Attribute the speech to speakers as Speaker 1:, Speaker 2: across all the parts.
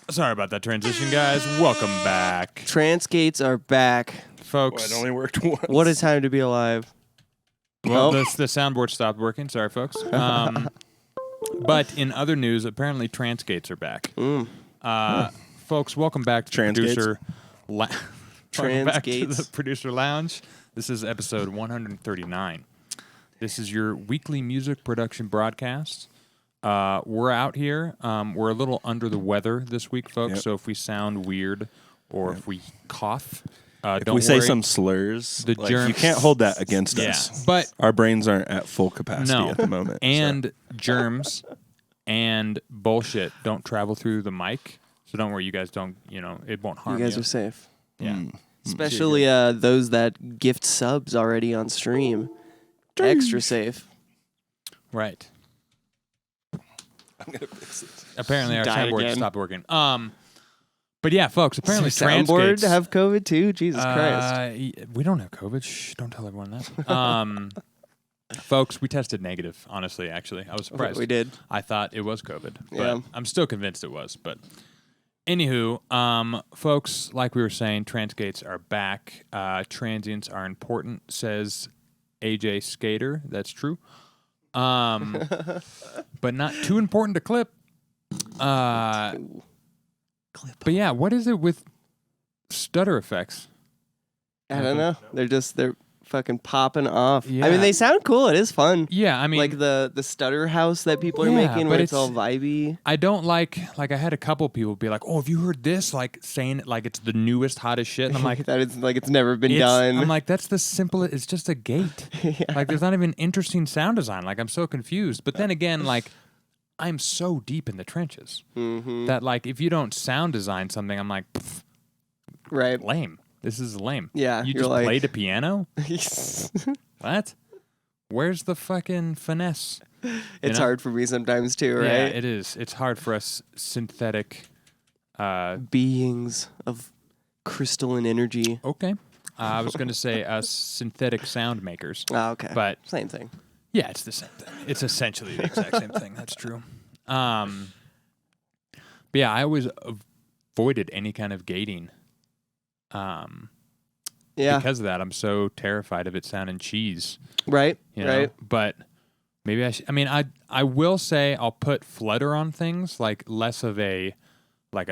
Speaker 1: Sorry about that transition, guys. Welcome back.
Speaker 2: Trance gates are back.
Speaker 1: Folks.
Speaker 3: Well, it only worked once.
Speaker 2: What a time to be alive.
Speaker 1: Well, the soundboard stopped working. Sorry, folks. But in other news, apparently trance gates are back. Folks, welcome back to
Speaker 3: Trance
Speaker 1: producer. Welcome back to
Speaker 2: gates.
Speaker 1: the producer lounge. This is episode 139. This is your weekly music production broadcast. We're out here. We're a little under the weather this week, folks.
Speaker 3: Yep.
Speaker 1: So if we sound weird or if we cough,
Speaker 3: If
Speaker 1: don't
Speaker 3: we say
Speaker 1: worry.
Speaker 3: some slurs,
Speaker 1: The
Speaker 3: like,
Speaker 1: germs-
Speaker 3: you can't hold that against
Speaker 1: Yeah,
Speaker 3: us.
Speaker 1: but
Speaker 3: Our brains aren't at full capacity
Speaker 1: No.
Speaker 3: at the moment.
Speaker 1: and germs and bullshit don't travel through the mic. So don't worry, you guys don't. It won't harm
Speaker 2: You
Speaker 1: you.
Speaker 2: guys are safe.
Speaker 1: Yeah.
Speaker 2: Especially those that gift subs already on stream. Extra safe.
Speaker 1: Right.
Speaker 3: I'm gonna fix it.
Speaker 1: Apparently our
Speaker 2: Die
Speaker 1: soundboard
Speaker 2: again.
Speaker 1: stopped working. But yeah, folks. Apparently
Speaker 2: Does your
Speaker 1: trance
Speaker 2: soundboard
Speaker 1: gates
Speaker 2: have COVID too? Jesus Christ.
Speaker 1: We don't have COVID. Shh, don't tell everyone that. Folks, we tested negative. Honestly, actually, I was surprised.
Speaker 2: We did.
Speaker 1: I thought it was COVID, but
Speaker 2: Yeah.
Speaker 1: I'm still convinced it was. But anywho, folks, like we were saying, trance gates are back. Transients are important, says AJ Skater. That's true. But not too important to clip. But yeah, what is it with stutter effects?
Speaker 2: I don't know. They're fucking popping off. I
Speaker 1: Yeah.
Speaker 2: mean, they sound cool. It is fun.
Speaker 1: Yeah, I mean,
Speaker 2: Like the stutter house that people are
Speaker 1: Yeah,
Speaker 2: making
Speaker 1: but
Speaker 2: where it's
Speaker 1: it's-
Speaker 2: all vibey.
Speaker 1: I don't like I had a couple people be like, "Oh, have you heard this?" Like saying it like it's the newest, hottest shit, and I'm like,
Speaker 2: that it's like it's never been done.
Speaker 1: I'm like, that's the simplest. It's just a gate. Like, there's not even interesting sound design. Like, I'm so confused. But then again, like, I'm so deep in the trenches that, like, if you don't sound design something, I'm like, pff,
Speaker 2: Right.
Speaker 1: lame. This is lame.
Speaker 2: Yeah,
Speaker 1: You
Speaker 2: you're
Speaker 1: just
Speaker 2: like-
Speaker 1: played a piano? What? Where's the fucking finesse?
Speaker 2: It's
Speaker 1: know?
Speaker 2: hard for me sometimes too, right?
Speaker 1: Yeah, it is. It's hard for us synthetic.
Speaker 2: Beings of crystalline energy.
Speaker 1: Okay. I was going to say us synthetic sound makers.
Speaker 2: Oh, okay.
Speaker 1: But
Speaker 2: same thing.
Speaker 1: yeah, it's the same thing. It's essentially the exact same thing. That's true. But yeah, I always avoided any kind of gating.
Speaker 2: Yeah.
Speaker 1: Because of that, I'm so terrified of it sounding cheese.
Speaker 2: Right.
Speaker 1: You know?
Speaker 2: Right.
Speaker 1: But maybe I mean, I will say I'll put flutter on things, like less of a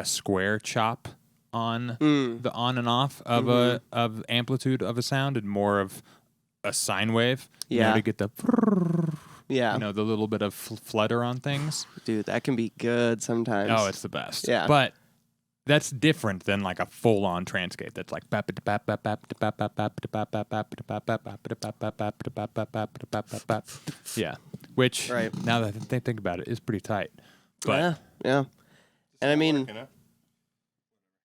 Speaker 1: square chop on the on and off of of amplitude of a sound, and more of a sine wave.
Speaker 2: Yeah.
Speaker 1: To get the
Speaker 2: Yeah.
Speaker 1: the little bit of flutter on things.
Speaker 2: Dude, that can be good sometimes.
Speaker 1: Oh, it's the best.
Speaker 2: Yeah.
Speaker 1: But that's different than like a full-on transcape that's like yeah, which
Speaker 2: Right.
Speaker 1: now that I think about it is pretty tight. But
Speaker 2: yeah. Yeah. And I mean,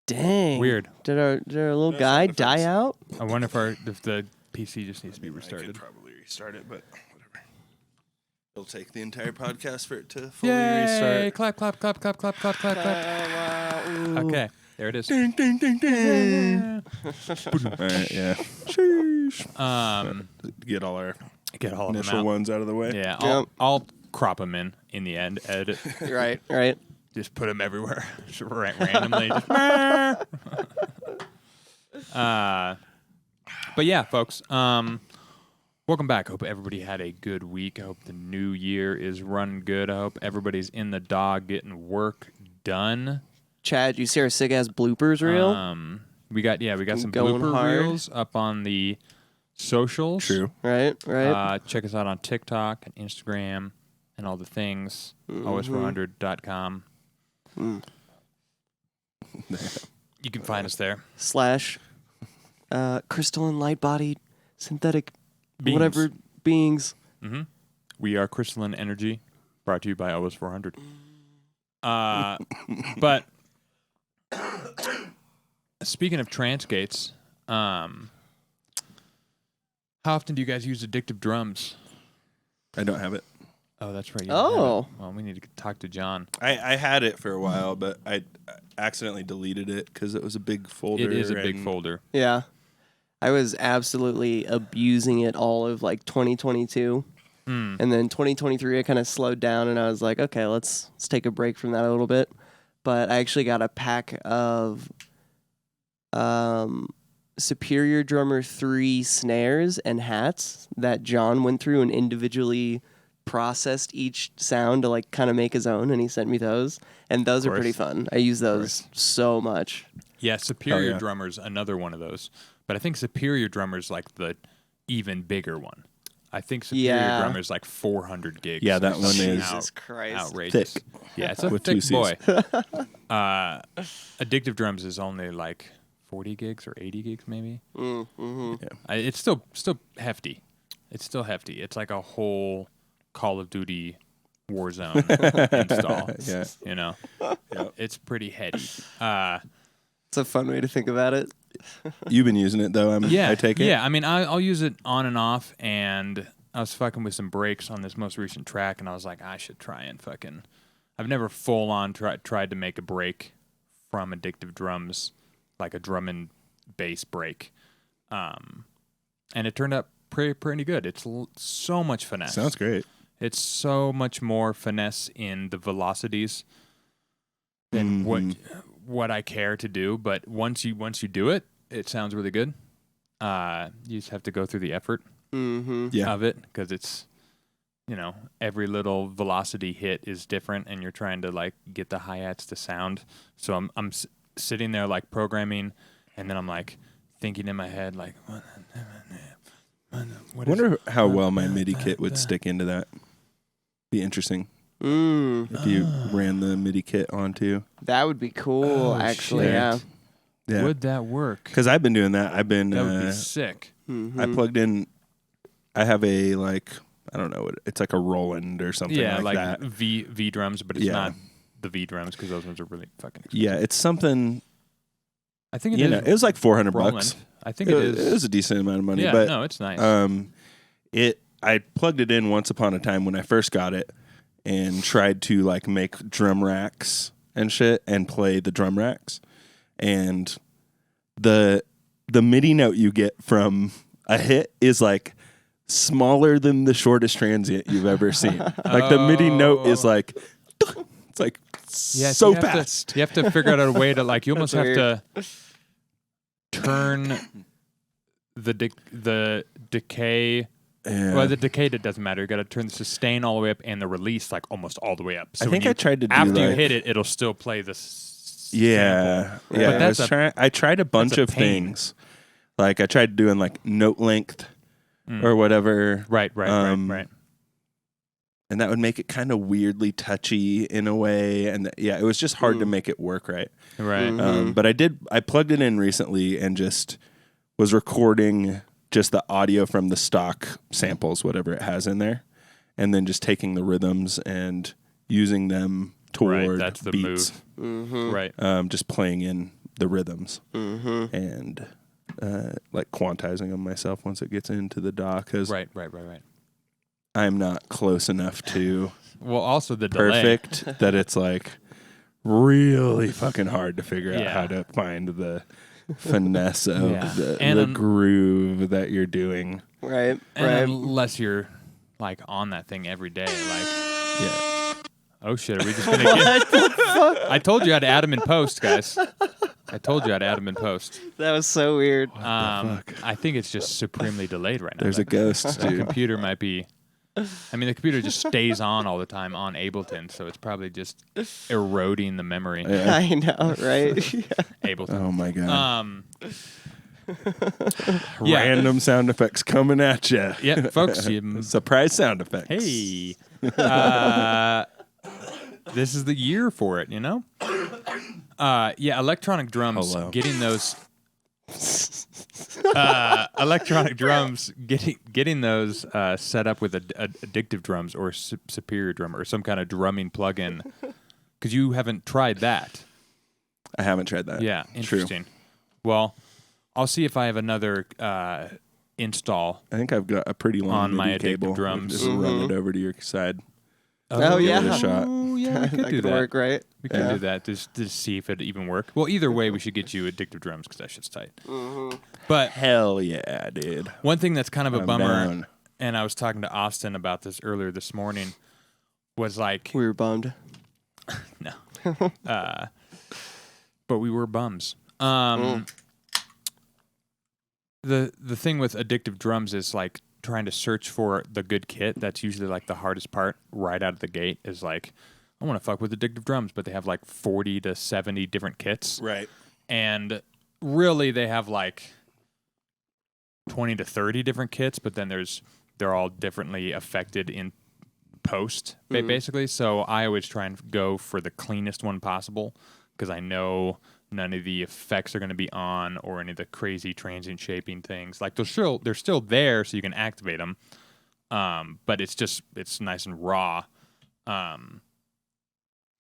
Speaker 2: dang.
Speaker 1: weird.
Speaker 2: Did our little guy die out?
Speaker 1: I wonder if the PC just needs to be
Speaker 3: I could
Speaker 1: restarted.
Speaker 3: probably restart it, but whatever. It'll take the entire podcast for it to fully
Speaker 1: Yay!
Speaker 3: restart.
Speaker 1: Clap, clap, clap, clap, clap, clap, clap, clap. Okay, there it is.
Speaker 3: Ding, ding, ding, ding. All right, yeah. Sheesh. Get all our
Speaker 1: Get all of them
Speaker 3: initial
Speaker 1: out.
Speaker 3: ones out of the way.
Speaker 1: Yeah,
Speaker 2: Yep.
Speaker 1: I'll crop them in the end. Edit.
Speaker 2: Right. Right.
Speaker 1: Just put them everywhere, just randomly. Just but yeah, folks. Welcome back. Hope everybody had a good week. I hope the new year is running good. I hope everybody's in the dog getting work done.
Speaker 2: Chad, you see our sick ass bloopers reel?
Speaker 1: We got some
Speaker 2: Going
Speaker 1: blooper
Speaker 2: hard.
Speaker 1: reels up on the socials.
Speaker 3: True.
Speaker 2: Right. Right.
Speaker 1: Check us out on TikTok and Instagram and all the things. OS400.com. You can find us there.
Speaker 2: / crystalline light bodied synthetic
Speaker 1: Beings.
Speaker 2: whatever beings.
Speaker 1: We are Crystalline Energy, brought to you by OS400. But speaking of trance gates, how often do you guys use addictive drums?
Speaker 3: I don't have it.
Speaker 1: Oh, that's right. You don't have
Speaker 2: Oh.
Speaker 1: it. Well, we need to talk to John.
Speaker 3: I had it for a while, but I accidentally deleted it because it was a big folder.
Speaker 1: It is a big
Speaker 3: and
Speaker 1: folder.
Speaker 2: Yeah. I was absolutely abusing it all of like 2022. And then 2023, I kind of slowed down and I was like, okay, let's take a break from that a little bit. but I actually got a pack of Superior Drummer 3 snares and hats that John went through and individually processed each sound to like kind of make his own, and he sent me those, and those are pretty fun. I use those so much.
Speaker 1: Yeah, Superior Drummer's another one of those, but I think Superior Drummer's like the even bigger one. I think Superior Drummer's like 400 gigs.
Speaker 3: Yeah, that one is
Speaker 2: Jesus Christ.
Speaker 1: outrageous.
Speaker 3: thick.
Speaker 1: Yeah, it's a
Speaker 3: With
Speaker 1: thick
Speaker 3: 2
Speaker 1: boy.
Speaker 3: Cs.
Speaker 1: Addictive Drums is only like 40 gigs or 80 gigs maybe.
Speaker 2: Mm-hmm.
Speaker 3: Yeah.
Speaker 1: It's still hefty. It's still hefty. It's like a whole Call of Duty Warzone install.
Speaker 3: Yeah.
Speaker 1: You know, it's pretty heady.
Speaker 2: It's a fun way to think about it.
Speaker 3: You've been using it though. I take it.
Speaker 1: Yeah, I mean, I'll use it on and off, and I was fucking with some breaks on this most recent track, and I was like, I should try and fucking. I've never full on tried to make a break from Addictive Drums, like a drum and bass break, and it turned out pretty good. It's so much finesse.
Speaker 3: Sounds great.
Speaker 1: It's so much more finesse in the velocities than what I care to do. But once you do it, it sounds really good. You just have to go through the effort of it, because it's, you know, every little velocity hit is different, and you're trying to like get the hi-hats to sound. So I'm sitting there like programming, and then I'm like thinking in my head like,
Speaker 3: I wonder how well my MIDI kit would stick into that. Be interesting if you ran the MIDI kit onto.
Speaker 2: That would be cool, actually.
Speaker 3: shit.
Speaker 2: Yeah.
Speaker 3: Yeah.
Speaker 1: Would that work?
Speaker 3: Because I've been doing that.
Speaker 1: That would be sick.
Speaker 3: I plugged in. I have a like, I don't know. It's like a Roland or something like that.
Speaker 1: V drums, but it's not the V drums, because those ones are really fucking expensive.
Speaker 3: Yeah, it's something.
Speaker 1: I think it is.
Speaker 3: It was like $400
Speaker 1: Roland.
Speaker 3: bucks.
Speaker 1: I think it is.
Speaker 3: It was a decent amount of money.
Speaker 1: Yeah,
Speaker 3: but,
Speaker 1: no, it's nice.
Speaker 3: I plugged it in once upon a time when I first got it, and tried to like make drum racks and shit and play the drum racks, and the MIDI note you get from a hit is like smaller than the shortest transient you've ever seen. Like the MIDI note is like, it's like so fast.
Speaker 1: You have to figure out a way to like. You almost have to turn the decay.
Speaker 3: Yeah.
Speaker 1: Well, the decay, it doesn't matter. You got to turn the sustain all the way up and the release like almost all the way up. So
Speaker 3: I think I tried to do
Speaker 1: after you
Speaker 3: like,
Speaker 1: hit it, it'll still play the
Speaker 3: yeah,
Speaker 1: sample.
Speaker 3: yeah.
Speaker 1: But
Speaker 3: I tried a bunch of
Speaker 1: pain.
Speaker 3: things. Like I tried doing like note length or whatever.
Speaker 1: Right.
Speaker 3: And that would make it kind of weirdly touchy in a way. And it was just hard to make it work right.
Speaker 1: Right.
Speaker 3: But I plugged it in recently and just was recording just the audio from the stock samples, whatever it has in there, and then just taking the rhythms and using them toward
Speaker 1: that's the
Speaker 3: beats.
Speaker 1: move. Right.
Speaker 3: Just playing in the rhythms and like quantizing them myself once it gets into the DAW, because
Speaker 1: Right.
Speaker 3: I'm not close enough to
Speaker 1: Well, also the delay.
Speaker 3: perfect that it's like really fucking hard to figure out how to find the finesse of the groove that you're doing.
Speaker 2: Right.
Speaker 1: Unless you're like on that thing every day, like oh shit, are we just gonna
Speaker 2: What the fuck?
Speaker 1: I told you I'd add them in post, guys. I told you I'd add them in post.
Speaker 2: That was so weird.
Speaker 1: I think it's just supremely delayed right now.
Speaker 3: There's a ghost,
Speaker 1: The
Speaker 3: dude.
Speaker 1: computer might be. I mean, the computer just stays on all the time on Ableton, so it's probably just eroding the memory.
Speaker 3: Yeah.
Speaker 2: I know, right?
Speaker 1: Ableton.
Speaker 3: Oh my god.
Speaker 1: Yeah.
Speaker 3: Random sound effects coming at you.
Speaker 1: Yeah, folks.
Speaker 3: Surprise sound effects.
Speaker 1: Hey, this is the year for it, you know? Electronic drums,
Speaker 3: Hello.
Speaker 1: getting those electronic drums, getting those set up with addictive drums or superior drum or some kind of drumming plugin, because you haven't tried that.
Speaker 3: I haven't tried that.
Speaker 1: Yeah, interesting. Well, I'll see if I have another install.
Speaker 3: I think I've got a pretty long
Speaker 1: On my
Speaker 3: MIDI cable.
Speaker 1: addictive drums.
Speaker 3: Just run it over to your side.
Speaker 2: Oh,
Speaker 3: Give
Speaker 2: yeah.
Speaker 3: it a shot.
Speaker 1: Oh, yeah, we could
Speaker 2: that
Speaker 1: do
Speaker 2: could
Speaker 1: that.
Speaker 2: work, right?
Speaker 1: We can do that just to see if it even work. Well, either way, we should get you addictive drums because that shit's tight. But
Speaker 3: Hell yeah, dude.
Speaker 1: one thing that's kind of a
Speaker 3: I'm
Speaker 1: bummer,
Speaker 3: down.
Speaker 1: and I was talking to Austin about this earlier this morning, was like,
Speaker 2: We were bummed.
Speaker 1: no, But we were bums. The thing with addictive drums is like trying to search for the good kit. That's usually like the hardest part right out of the gate is like, I want to fuck with addictive drums, but they have like 40 to 70 different kits.
Speaker 3: Right.
Speaker 1: And really they have like 20 to 30 different kits, but then they're all differently affected in post, basically. So I always try and go for the cleanest one possible because I know none of the effects are going to be on or any of the crazy transient shaping things. Like they're still there, so you can activate them. But it's nice and raw.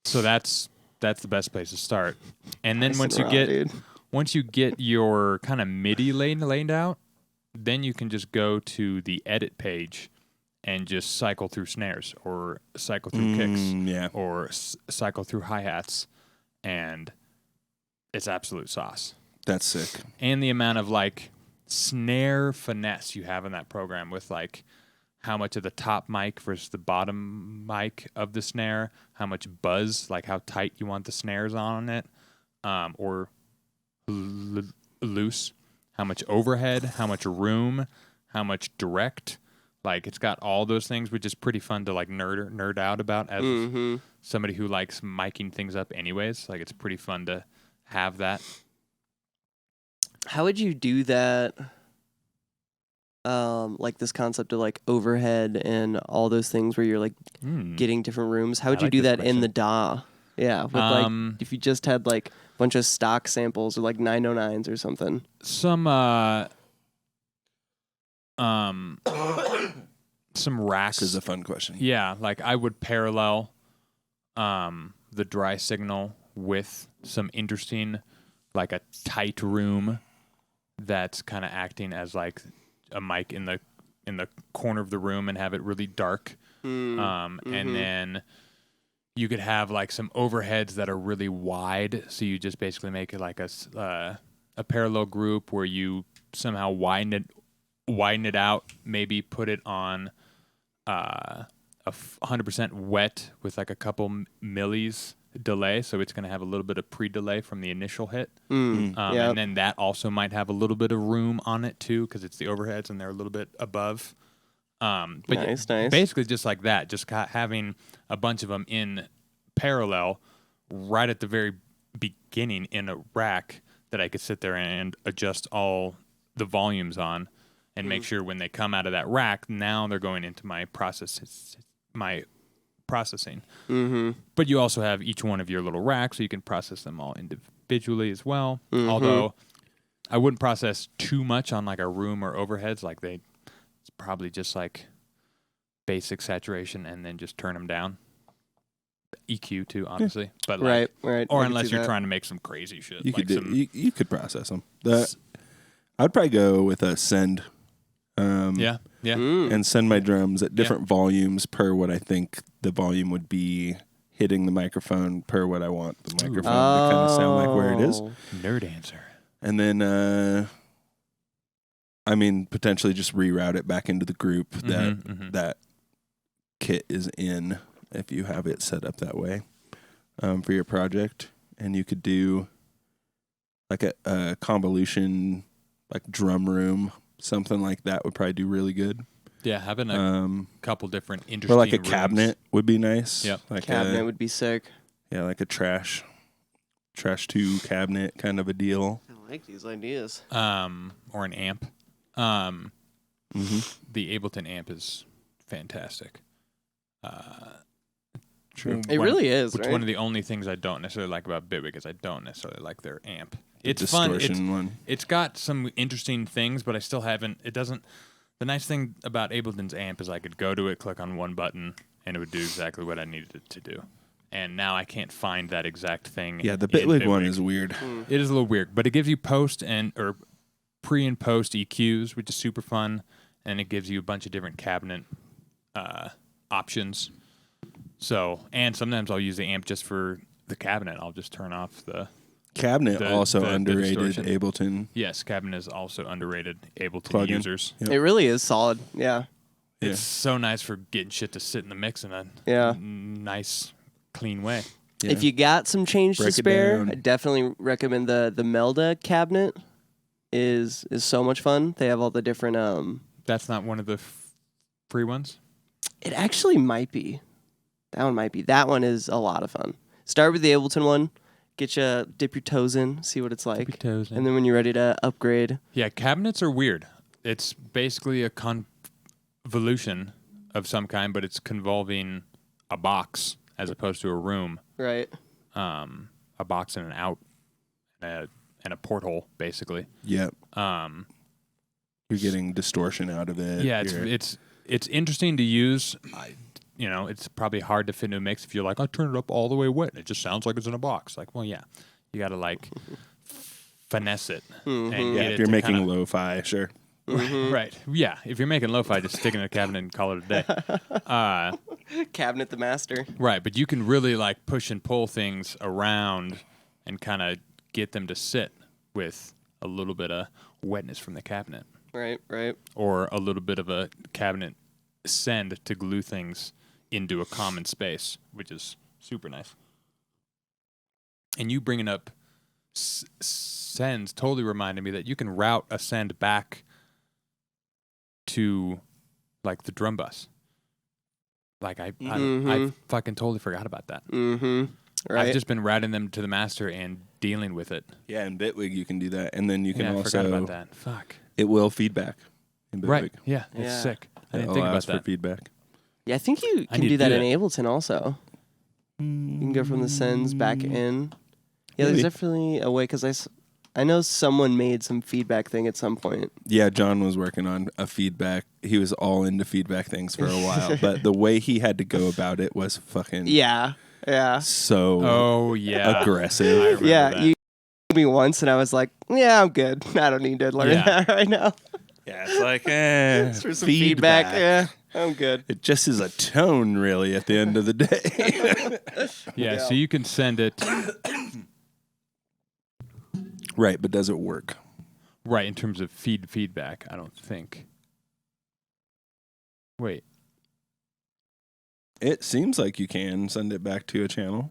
Speaker 1: So that's the best place to start. And then
Speaker 2: Nice
Speaker 1: once you get your kind of MIDI laid out, then you can just go to the edit page and just cycle through snares or cycle through kicks or cycle through hi-hats, and it's absolute sauce.
Speaker 3: That's sick.
Speaker 1: And the amount of like snare finesse you have in that program with like how much of the top mic versus the bottom mic of the snare, how much buzz, like how tight you want the snares on it, or loose, how much overhead, how much room, how much direct. Like it's got all those things, which is pretty fun to like nerd out about as somebody who likes miking things up anyways. Like it's pretty fun to have that.
Speaker 2: How would you do that? Like this concept of like overhead and all those things where you're like getting different rooms. How would you do that in the DAW? Yeah, with like if you just had like a bunch of stock samples or like 909s or something.
Speaker 1: Some racks.
Speaker 3: This is a fun question.
Speaker 1: Yeah, like I would parallel the dry signal with some interesting, like a tight room that's kind of acting as like a mic in the corner of the room and have it really dark. And then you could have like some overheads that are really wide, so you just basically make it like a parallel group where you somehow widen it out, maybe put it on a 100% wet with like a couple millis delay, so it's going to have a little bit of pre-delay from the initial hit. And then that also might have a little bit of room on it too, because it's the overheads and they're a little bit above. But
Speaker 2: nice.
Speaker 1: Basically just like that, just having a bunch of them in parallel right at the very beginning in a rack that I could sit there and adjust all the volumes on and make sure when they come out of that rack, now they're going into my processing. But you also have each one of your little racks, so you can process them all individually as well. Although I wouldn't process too much on like a room or overheads. Like it's probably just like basic saturation and then just turn them down. EQ too, obviously. But like,
Speaker 2: right.
Speaker 1: Or unless you're trying to make some crazy shit.
Speaker 3: You could process them. I'd probably go with a send. And send my drums at different volumes per what I think the volume would be hitting the microphone per what I want the microphone to kind of sound like where it is.
Speaker 1: Nerd answer.
Speaker 3: And then, potentially just reroute it back into the group that kit is in if you have it set up that way for your project. And you could do like a convolution, like drum room. Something like that would probably do really good.
Speaker 1: Yeah, having a couple different interesting
Speaker 3: or like a
Speaker 1: rooms.
Speaker 3: cabinet would be nice.
Speaker 1: Yep.
Speaker 3: Like
Speaker 2: cabinet would be sick.
Speaker 3: Yeah, like a trash 2 cabinet kind of a deal.
Speaker 2: I like these ideas.
Speaker 1: Or an amp. The Ableton amp is fantastic.
Speaker 3: True.
Speaker 2: It really is,
Speaker 1: Which
Speaker 2: right?
Speaker 1: One of the only things I don't necessarily like about Bitwig is I don't necessarily like their amp. It's
Speaker 3: distortion
Speaker 1: fun.
Speaker 3: one.
Speaker 1: It's got some interesting things, but I still haven't. It doesn't. The nice thing about Ableton's amp is I could go to it, click on one button, and it would do exactly what I needed it to do. And now I can't find that exact thing.
Speaker 3: Yeah, the Bitwig one is weird.
Speaker 1: It is a little weird, but it gives you pre and post EQs, which is super fun, and it gives you a bunch of different cabinet options. So, and sometimes I'll use the amp just for the cabinet. I'll just turn off the
Speaker 3: cabinet. Also underrated
Speaker 1: distortion.
Speaker 3: Ableton.
Speaker 1: Yes, cabinet is also underrated Ableton
Speaker 3: Plug-in.
Speaker 1: users.
Speaker 3: Yep.
Speaker 2: It really is solid. Yeah.
Speaker 1: It's so nice for getting shit to sit in the mix in a nice, clean way.
Speaker 2: If you got some change
Speaker 3: Break
Speaker 2: to
Speaker 3: it
Speaker 2: spare,
Speaker 3: down.
Speaker 2: I definitely recommend the Melda cabinet. Is so much fun. They have all the different.
Speaker 1: That's not one of the free ones.
Speaker 2: It actually might be. That one might be. That one is a lot of fun. Start with the Ableton one. Dip your toes in, see what it's like.
Speaker 1: Dip your toes in.
Speaker 2: And then when you're ready to upgrade.
Speaker 1: Yeah, cabinets are weird. It's basically a convolution of some kind, but it's convolving a box as opposed to a room.
Speaker 2: Right.
Speaker 1: A box and an out and a porthole, basically.
Speaker 3: Yep. You're getting distortion out of it.
Speaker 1: Yeah, it's interesting to use. It's probably hard to fit into a mix if you're like, I turn it up all the way wet and it just sounds like it's in a box. Like, well, yeah, you got to like finesse it.
Speaker 2: Mm-hmm.
Speaker 1: And
Speaker 3: Yeah,
Speaker 1: get
Speaker 3: if
Speaker 1: it
Speaker 3: you're
Speaker 1: to
Speaker 3: making
Speaker 1: kinda,
Speaker 3: lo-fi, sure.
Speaker 2: Mm-hmm.
Speaker 1: right. Yeah, if you're making lo-fi, just stick it in a cabinet and call it a day.
Speaker 2: Cabinet the master.
Speaker 1: Right, but you can really like push and pull things around and kind of get them to sit with a little bit of wetness from the cabinet.
Speaker 2: Right.
Speaker 1: Or a little bit of a cabinet send to glue things into a common space, which is super nice. And you bringing up sends totally reminded me that you can route a send back to like the drum bus. Like I fucking totally forgot about that.
Speaker 2: Mm-hmm. Right.
Speaker 1: I've just been routing them to the master and dealing with it.
Speaker 3: Yeah, in Bitwig you can do that, and then you can
Speaker 1: I
Speaker 3: also.
Speaker 1: forgot about that. Fuck.
Speaker 3: It will feedback in Bitwig.
Speaker 1: Right. Yeah. It's
Speaker 2: Yeah.
Speaker 1: sick. I didn't
Speaker 3: It'll
Speaker 1: think about
Speaker 3: ask for
Speaker 1: that.
Speaker 3: feedback.
Speaker 2: Yeah, I think you
Speaker 1: I
Speaker 2: can
Speaker 1: need
Speaker 2: do
Speaker 1: to
Speaker 2: that
Speaker 1: do
Speaker 2: in
Speaker 1: that.
Speaker 2: Ableton also. You can go from the sends back in. Yeah,
Speaker 3: Maybe.
Speaker 2: there's definitely a way because I know someone made some feedback thing at some point.
Speaker 3: Yeah, John was working on a feedback. He was all into feedback things for a while, but the way he had to go about it was fucking
Speaker 2: Yeah.
Speaker 3: so
Speaker 1: Oh yeah.
Speaker 3: aggressive.
Speaker 1: I remember
Speaker 2: Yeah,
Speaker 1: that.
Speaker 2: you told me once and I was like, yeah, I'm good. I don't need to learn
Speaker 1: Yeah.
Speaker 2: that right now.
Speaker 3: Yeah, it's like
Speaker 2: Just for some feedback. Yeah, I'm good.
Speaker 3: It just is a tone, really, at the end of the day.
Speaker 1: Yeah, so you can send it
Speaker 3: Right, but does it work?
Speaker 1: right in terms of feedback, I don't think. Wait.
Speaker 3: It seems like you can send it back to a channel.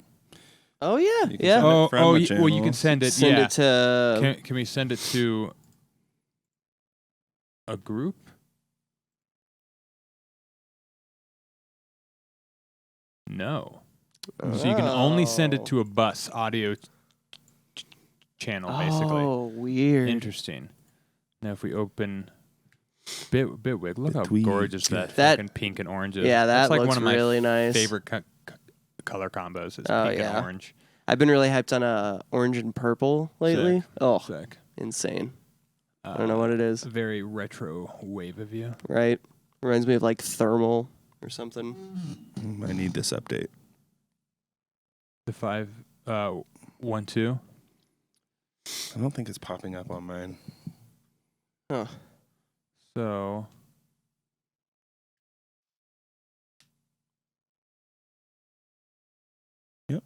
Speaker 2: Oh yeah,
Speaker 3: You can
Speaker 2: yeah.
Speaker 3: send it from a
Speaker 1: well, you
Speaker 3: channel.
Speaker 1: can send it.
Speaker 2: Send
Speaker 1: yeah.
Speaker 2: it to.
Speaker 1: Can we send it to a group? No. So you can only send it to a bus audio channel, basically.
Speaker 2: Oh, weird.
Speaker 1: Interesting. Now, if we open Bitwig, look how
Speaker 3: Bitwig.
Speaker 1: gorgeous that
Speaker 2: That-
Speaker 1: fucking pink and orange is.
Speaker 2: Yeah, that
Speaker 1: That's like
Speaker 2: looks
Speaker 1: one of my
Speaker 2: really nice.
Speaker 1: favorite color combos. Is
Speaker 2: Oh,
Speaker 1: pink
Speaker 2: yeah.
Speaker 1: and orange.
Speaker 2: I've been really hyped on orange and purple lately.
Speaker 1: Sick.
Speaker 2: Oh,
Speaker 1: Sick.
Speaker 2: insane. I don't know what it is.
Speaker 1: Very retro wave of you.
Speaker 2: Right? Reminds me of like thermal or something.
Speaker 3: I need this update.
Speaker 1: The 512.
Speaker 3: I don't think it's popping up on mine.
Speaker 2: Huh.
Speaker 1: So
Speaker 3: Yep.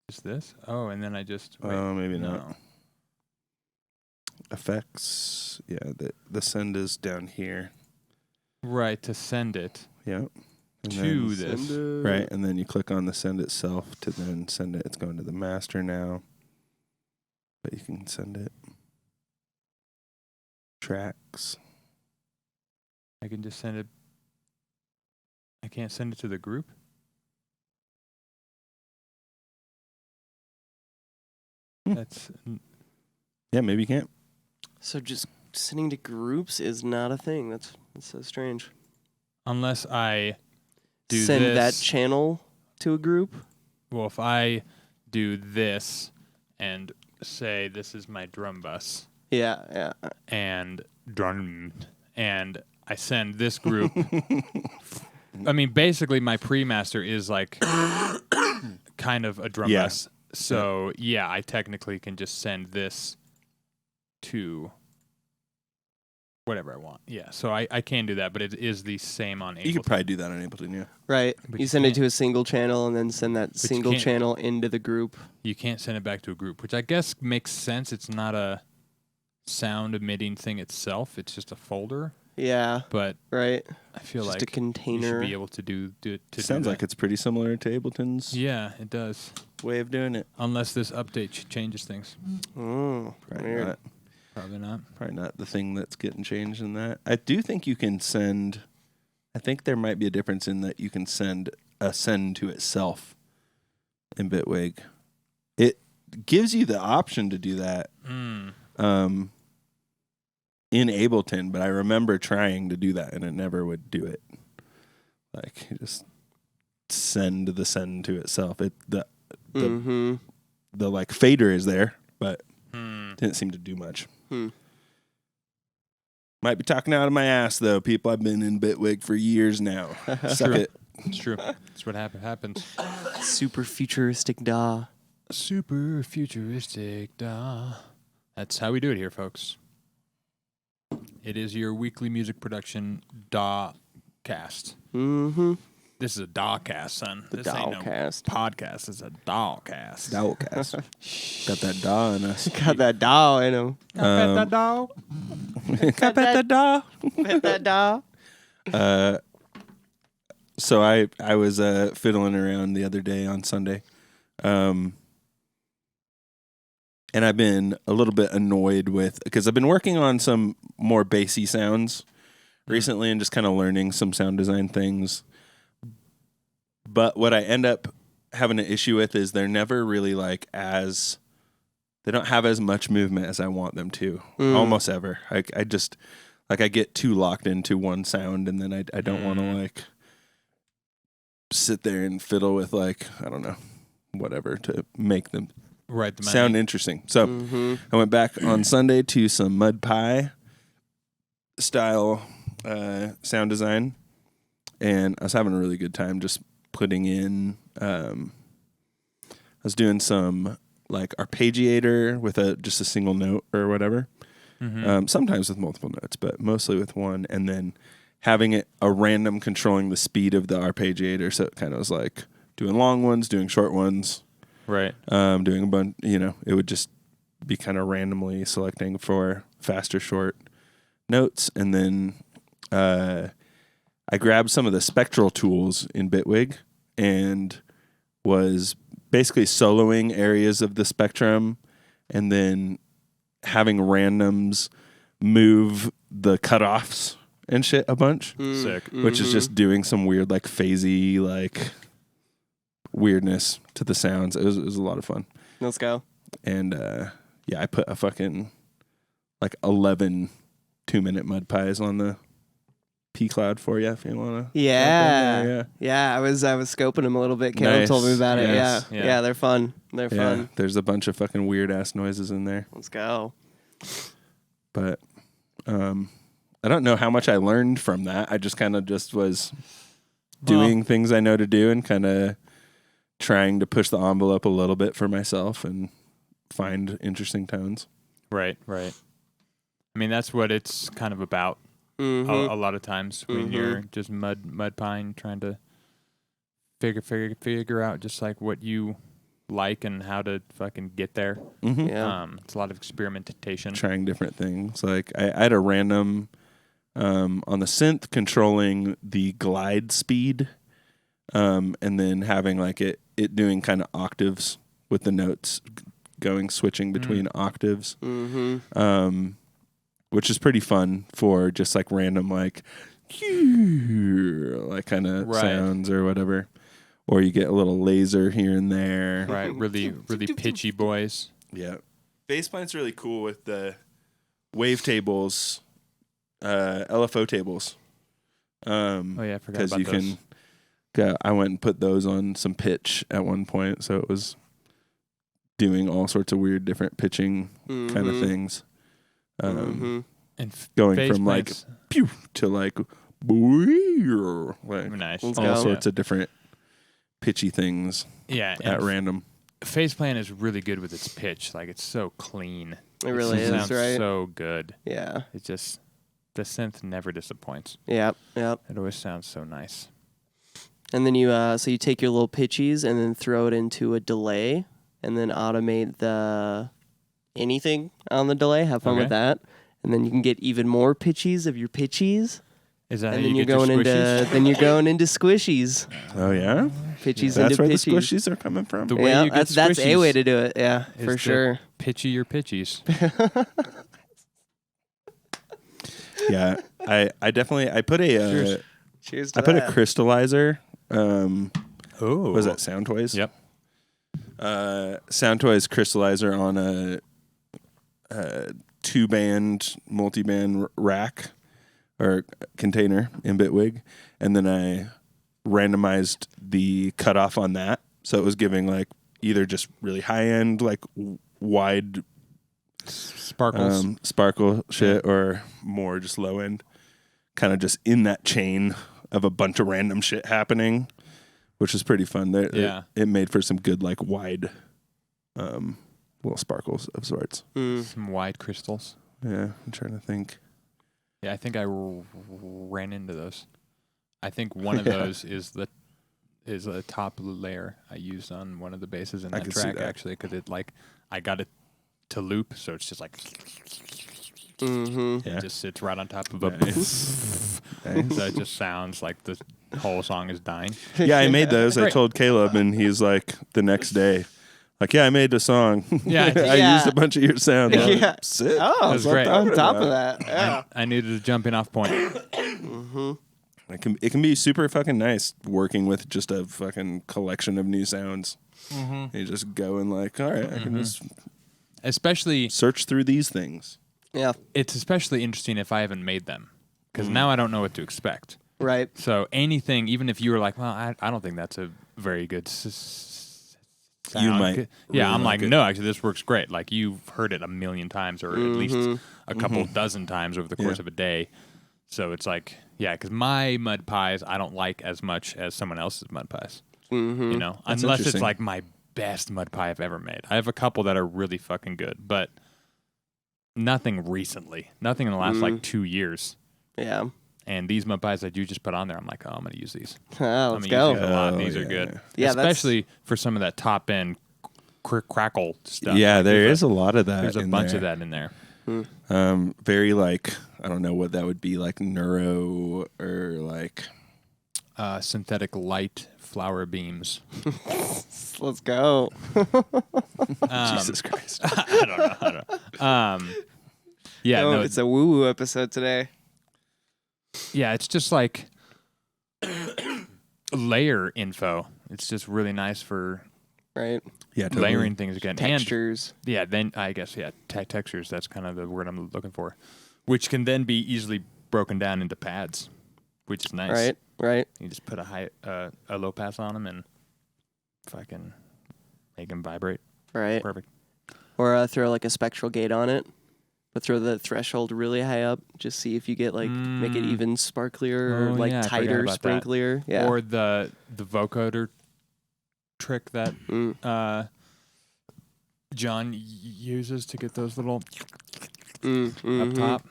Speaker 1: is this? Oh, and then I just
Speaker 3: Oh, maybe
Speaker 1: no.
Speaker 3: not. Effects. Yeah, the send is down here.
Speaker 1: Right, to send it
Speaker 3: Yep. And
Speaker 1: to
Speaker 3: then-
Speaker 1: this.
Speaker 3: Right, and then you click on the send itself to then send it. It's going to the master now. But you can send it. Tracks.
Speaker 1: I can just send it. I can't send it to the group. That's
Speaker 3: Yeah, maybe you can't.
Speaker 2: So just sending to groups is not a thing. That's so strange.
Speaker 1: unless I do
Speaker 2: Send
Speaker 1: this.
Speaker 2: that channel to a group.
Speaker 1: Well, if I do this and say this is my drum bus
Speaker 2: Yeah.
Speaker 1: and drum and I send this group. I mean, basically, my pre-master is like kind of a drum
Speaker 3: Yeah.
Speaker 1: bus. So yeah, I technically can just send this to whatever I want. Yeah, so I can do that, but it is the same on Ableton.
Speaker 3: You could probably do that on Ableton, yeah.
Speaker 2: Right.
Speaker 1: But
Speaker 2: You
Speaker 1: you
Speaker 2: send it
Speaker 1: can't-
Speaker 2: to a single channel and then send that
Speaker 1: you
Speaker 2: single
Speaker 1: can't-
Speaker 2: channel into the group.
Speaker 1: You can't send it back to a group, which I guess makes sense. It's not a sound emitting thing itself. It's just a folder.
Speaker 2: Yeah.
Speaker 1: But
Speaker 2: right.
Speaker 1: I feel
Speaker 2: Just
Speaker 1: like
Speaker 2: a container.
Speaker 1: you should be able to do
Speaker 3: Sounds like it's pretty similar to Ableton's
Speaker 1: Yeah, it does.
Speaker 3: way of doing it.
Speaker 1: Unless this update changes things.
Speaker 2: Oh,
Speaker 3: Probably
Speaker 2: weird.
Speaker 3: not.
Speaker 1: Probably not.
Speaker 3: Probably not the thing that's getting changed in that. I do think you can send. I think there might be a difference in that you can send a send to itself in Bitwig. It gives you the option to do that in Ableton, but I remember trying to do that and it never would do it. Like you just send the send to itself. The like fader is there, but didn't seem to do much. Might be talking out of my ass though, people. I've been in Bitwig for years now. Suck it.
Speaker 1: It's true. That's what happens.
Speaker 2: Super futuristic DAW.
Speaker 1: Super futuristic DAW. That's how we do it here, folks. It is your weekly music production DAW cast.
Speaker 2: Mm-hmm.
Speaker 1: This is a DAW cast, son.
Speaker 2: The
Speaker 1: this ain't no
Speaker 2: Dawcast.
Speaker 1: podcast. It's a DAW cast.
Speaker 3: Dowcast. Got that DAW in us.
Speaker 2: Got that DAW in him.
Speaker 1: Got that DAW.
Speaker 3: Got that DAW.
Speaker 2: Got that DAW.
Speaker 3: So I was fiddling around the other day on Sunday. And I've been a little bit annoyed with, because I've been working on some more bassy sounds recently and just kind of learning some sound design things. But what I end up having an issue with is they're never really they don't have as much movement as I want them to, almost ever. I just, I get too locked into one sound and then I don't want to sit there and fiddle with I don't know, whatever to make them sound interesting. So I went back on Sunday to some mud pie style sound design, and I was having a really good time just putting in. I was doing some arpeggiator with just a single note or whatever. Sometimes with multiple notes, but mostly with one, and then having it a random controlling the speed of the arpeggiator, so it kind of was doing long ones, doing short ones.
Speaker 1: Right.
Speaker 3: Doing a bunch, it would just be kind of randomly selecting for faster, short notes. And then I grabbed some of the spectral tools in Bitwig and was basically soloing areas of the spectrum and then having randoms move the cutoffs and shit a bunch.
Speaker 1: Sick.
Speaker 3: Which is just doing some weird, phasey, weirdness to the sounds. It was a lot of fun.
Speaker 2: Let's go.
Speaker 3: And I put a fucking 11 2-minute mud pies on the P Cloud for you if you want to.
Speaker 2: Yeah. I was scoping them a little bit. Caleb told me about it. Yeah, they're fun. They're fun.
Speaker 3: There's a bunch of fucking weird ass noises in there.
Speaker 2: Let's go.
Speaker 3: But I don't know how much I learned from that. I just kind of was doing things I know to do and kind of trying to push the envelope a little bit for myself and find interesting tones.
Speaker 1: Right. I mean, that's what it's kind of about a lot of times when you're just mud pine trying to figure out just what you like and how to fucking get there.
Speaker 2: Yeah.
Speaker 1: It's a lot of experimentation.
Speaker 3: Trying different things. I had a random on the synth controlling the glide speed and then having it doing kind of octaves with the notes switching between octaves, which is pretty fun for just random kind of sounds or whatever. Or you get a little laser here and there.
Speaker 1: Right, really pitchy boys.
Speaker 3: Yeah. Bassline's really cool with the wavetables, LFO tables.
Speaker 1: I forgot about those.
Speaker 3: I went and put those on some pitch at one point, so it was doing all sorts of weird different pitching kind of things.
Speaker 1: And
Speaker 3: going from pew to
Speaker 1: nice.
Speaker 3: all sorts of different pitchy things at random.
Speaker 1: Faceplant is really good with its pitch. It's so clean.
Speaker 2: It really is,
Speaker 1: sounds
Speaker 2: right?
Speaker 1: So good.
Speaker 2: Yeah.
Speaker 1: It just, the synth never disappoints.
Speaker 2: Yep.
Speaker 1: It always sounds so nice.
Speaker 2: And then you take your little pitchies and then throw it into a delay and then automate anything on the delay. Have fun with that. and then you can get even more pitchies of your pitchies.
Speaker 1: Is that
Speaker 2: And
Speaker 1: how
Speaker 2: then
Speaker 1: you
Speaker 2: you're
Speaker 1: get your
Speaker 2: going into
Speaker 1: squishies?
Speaker 2: then you're going into squishies.
Speaker 3: Oh yeah,
Speaker 2: Pitchies
Speaker 3: that's
Speaker 2: into
Speaker 3: where
Speaker 2: pitchies.
Speaker 3: the squishies are coming from.
Speaker 1: The way
Speaker 2: Yeah,
Speaker 1: you get
Speaker 2: that's a
Speaker 1: squishies
Speaker 2: way to do it. Yeah,
Speaker 1: is
Speaker 2: for
Speaker 1: to
Speaker 2: sure.
Speaker 1: Pitchy your pitchies.
Speaker 3: Yeah, I definitely I put a
Speaker 2: Cheers to
Speaker 3: I put a
Speaker 2: that.
Speaker 3: crystallizer.
Speaker 1: Oh,
Speaker 3: What was that Soundtoys?
Speaker 1: Yep.
Speaker 3: Soundtoys crystallizer on a 2-band multi-band rack or container in Bitwig, and then I randomized the cutoff on that, so it was giving like either just really high end, like wide
Speaker 1: Sparkles.
Speaker 3: sparkle shit, or more just low end, kind of just in that chain of a bunch of random shit happening, which is pretty fun. It made for some good like wide little sparkles of sorts.
Speaker 1: Some wide crystals.
Speaker 3: Yeah, I'm trying to think.
Speaker 1: Yeah, I think I ran into those. I think one of those is a top layer I used on one of the basses in
Speaker 3: I
Speaker 1: that
Speaker 3: can see
Speaker 1: track,
Speaker 3: that.
Speaker 1: actually, because it like I got it to loop, so it's just like
Speaker 2: Mm-hmm.
Speaker 3: Yeah.
Speaker 1: it just sits right on top of a.
Speaker 3: Nice.
Speaker 1: So it just sounds like the whole song is dying.
Speaker 3: Yeah, I made those. I
Speaker 1: Great.
Speaker 3: told Caleb, and he's like, the next day, like, yeah, I made a song.
Speaker 1: Yeah,
Speaker 3: I
Speaker 2: Yeah.
Speaker 3: used a bunch of your sound.
Speaker 1: Yeah.
Speaker 2: Yeah.
Speaker 3: Sick.
Speaker 2: Oh,
Speaker 1: was
Speaker 2: so
Speaker 1: great.
Speaker 2: on top of that. Yeah.
Speaker 1: I needed a jumping off point.
Speaker 2: Mm-hmm.
Speaker 3: It can be super fucking nice working with just a fucking collection of new sounds.
Speaker 1: Mm-hmm.
Speaker 3: You just go and like, all right, I can just
Speaker 1: Especially,
Speaker 3: search through these things.
Speaker 2: Yeah.
Speaker 1: it's especially interesting if I haven't made them, because now I don't know what to expect.
Speaker 2: Right.
Speaker 1: So anything, even if you were like, well, I don't think that's a very good sound.
Speaker 3: You might
Speaker 1: Yeah,
Speaker 3: really
Speaker 1: I'm like,
Speaker 3: like it.
Speaker 1: no, actually, this works great. Like, you've heard it a million times, or at least a couple dozen times over the course of a day. So it's like, yeah, because my mud pies, I don't like as much as someone else's mud pies.
Speaker 2: Mm-hmm.
Speaker 1: You know,
Speaker 3: That's
Speaker 1: unless it's
Speaker 3: interesting.
Speaker 1: like my best mud pie I've ever made. I have a couple that are really fucking good, but nothing recently. Nothing in the last like 2 years.
Speaker 2: Yeah.
Speaker 1: And these mud pies that you just put on there, I'm like, oh, I'm going to use these.
Speaker 2: Oh,
Speaker 1: I'm
Speaker 2: let's
Speaker 1: gonna
Speaker 2: go.
Speaker 1: use these a lot.
Speaker 3: Oh,
Speaker 1: These are
Speaker 3: yeah.
Speaker 1: good.
Speaker 2: Yeah, that's-
Speaker 1: Especially for some of that top end crackle stuff.
Speaker 3: Yeah,
Speaker 1: Like,
Speaker 3: there
Speaker 1: there's
Speaker 3: is a lot of that.
Speaker 1: There's a
Speaker 3: in
Speaker 1: bunch
Speaker 3: there.
Speaker 1: of that in there.
Speaker 3: Very like, I don't know what that would be, like neuro or like.
Speaker 1: Synthetic light flower beams.
Speaker 2: Let's go.
Speaker 3: Jesus Christ.
Speaker 1: I don't know. Yeah,
Speaker 2: Oh,
Speaker 1: no,
Speaker 2: it's a woo-woo episode today.
Speaker 1: yeah, it's just like layer info. It's just really nice for
Speaker 2: Right.
Speaker 3: Yeah, totally.
Speaker 1: layering things again.
Speaker 2: Textures.
Speaker 1: And yeah, then I guess, yeah, textures, that's kind of the word I'm looking for, which can then be easily broken down into pads, which is nice.
Speaker 2: Right. Right.
Speaker 1: You just put a low pass on them and fucking make them vibrate.
Speaker 2: Right.
Speaker 1: Perfect.
Speaker 2: Or throw like a spectral gate on it, but throw the threshold really high up. Just see if you get like make it even sparklier or
Speaker 1: Oh,
Speaker 2: like
Speaker 1: yeah, I forgot
Speaker 2: tighter,
Speaker 1: about that.
Speaker 2: sprinklier. Yeah.
Speaker 1: Or the vocoder trick that John uses to get those little up top.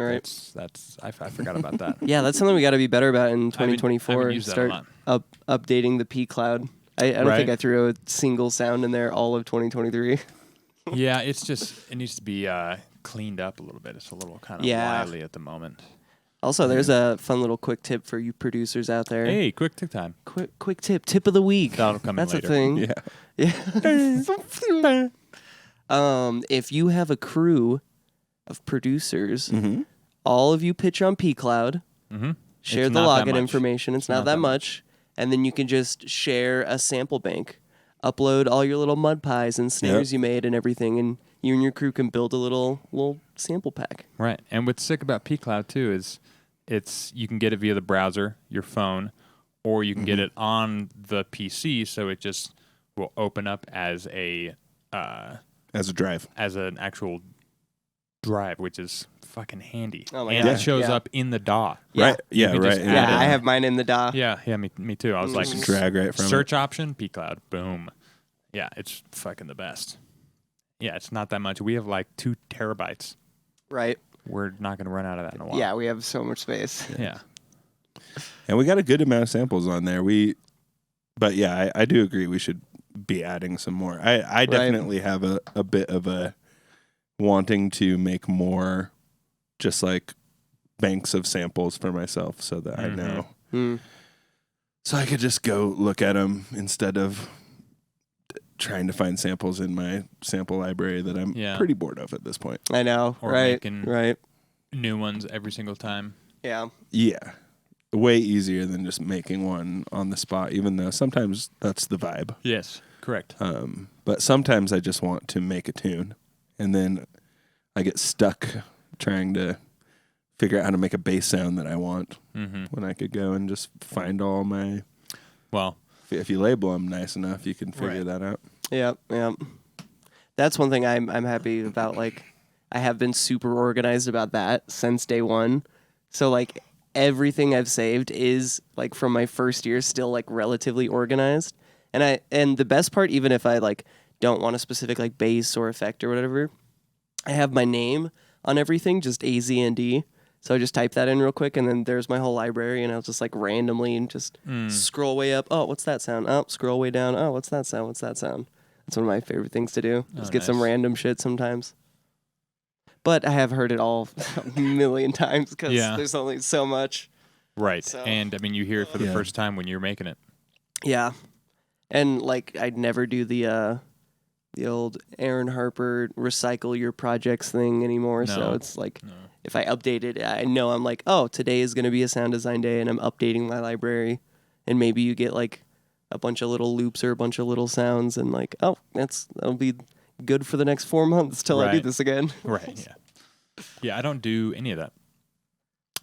Speaker 2: All right.
Speaker 1: That's I forgot about that.
Speaker 2: Yeah, that's something we got to be better about in
Speaker 1: I haven't
Speaker 2: 2024.
Speaker 1: used that a
Speaker 2: Start
Speaker 1: lot.
Speaker 2: updating the P Cloud. I don't
Speaker 1: Right.
Speaker 2: think I threw a single sound in there all of 2023.
Speaker 1: Yeah, it's just it needs to be cleaned up a little bit. It's a little kind of
Speaker 2: Yeah.
Speaker 1: wily at the moment.
Speaker 2: Also, there's a fun little quick tip for you producers out there.
Speaker 1: Hey, quick tick time.
Speaker 2: Quick tip of the week.
Speaker 1: That'll come in
Speaker 2: That's
Speaker 1: later.
Speaker 2: a thing.
Speaker 3: Yeah.
Speaker 2: Yeah. If you have a crew of producers,
Speaker 3: Mm-hmm.
Speaker 2: all of you pitch on P Cloud.
Speaker 1: Mm-hmm.
Speaker 2: Share
Speaker 1: It's
Speaker 2: the
Speaker 1: not that
Speaker 2: login
Speaker 1: much.
Speaker 2: information. It's not that much. And then you can just share a sample bank. Upload all your little mud pies and snares you made and everything, and you and your crew can build a little sample pack.
Speaker 1: Right. And what's sick about pCloud too is you can get it via the browser, your phone, or you can get it on the PC, so it just will open up as a
Speaker 3: As a drive.
Speaker 1: as an actual drive, which is fucking handy.
Speaker 2: Oh my
Speaker 1: and
Speaker 2: God.
Speaker 1: it shows
Speaker 2: Yeah.
Speaker 1: up in the DAW.
Speaker 2: Yeah.
Speaker 3: Right. Yeah,
Speaker 1: can
Speaker 3: right.
Speaker 1: just
Speaker 3: in
Speaker 1: add
Speaker 3: the
Speaker 2: Yeah, I
Speaker 3: DAW.
Speaker 2: have mine in the DAW.
Speaker 1: Yeah, me too. I was like,
Speaker 3: Just drag right from
Speaker 1: search option, pCloud, boom. Yeah, it's fucking the best. Yeah, it's not that much. We have like 2 terabytes.
Speaker 2: Right.
Speaker 1: We're not going to run out of that in a while.
Speaker 2: Yeah, we have so much space.
Speaker 1: Yeah.
Speaker 3: And we got a good amount of samples on there. But yeah, I do agree we should be adding some more. I definitely have a bit of a wanting to make more just like banks of samples for myself so that I know. So I could just go look at them instead of trying to find samples in my sample library that I'm pretty bored of at this point.
Speaker 2: I know,
Speaker 1: or
Speaker 2: right?
Speaker 1: Making
Speaker 2: right.
Speaker 1: new ones every single time.
Speaker 2: Yeah.
Speaker 3: Yeah. Way easier than just making one on the spot, even though sometimes that's the vibe.
Speaker 1: Yes, correct.
Speaker 3: But sometimes I just want to make a tune, and then I get stuck trying to figure out how to make a bass sound that I want when I could go and just find all my...
Speaker 1: Well,
Speaker 3: if you label them nice enough, you can figure that out.
Speaker 2: Yep. That's one thing I'm happy about. Like, I have been super organized about that since day one. So, like, everything I've saved is, like, from my first year still, like, relatively organized. And the best part, even if I, like, don't want a specific, like, bass or effect or whatever, I have my name on everything, just AZND. So I just type that in real quick, and then there's my whole library, and I'll just, like, randomly and just scroll way up. Oh, what's that sound? Oh, scroll way down. Oh, what's that sound? What's that sound? That's one of my favorite things to do. Just get some random shit sometimes. But I have heard it all a million times because there's only so much.
Speaker 1: Right.
Speaker 2: So,
Speaker 1: and, I mean, you hear it for the first time when you're making it.
Speaker 2: Yeah. And, like, I'd never do the old Aaron Harper recycle your projects thing anymore. No. So it's like... No. If I update it, I know I'm like, oh, today is going to be a sound design day, and I'm updating my library. And maybe you get, like, a bunch of little loops or a bunch of little sounds, and, like, oh, that'll be good for the next 4 months till I do this again.
Speaker 1: Right, yeah. Yeah, I don't do any of that.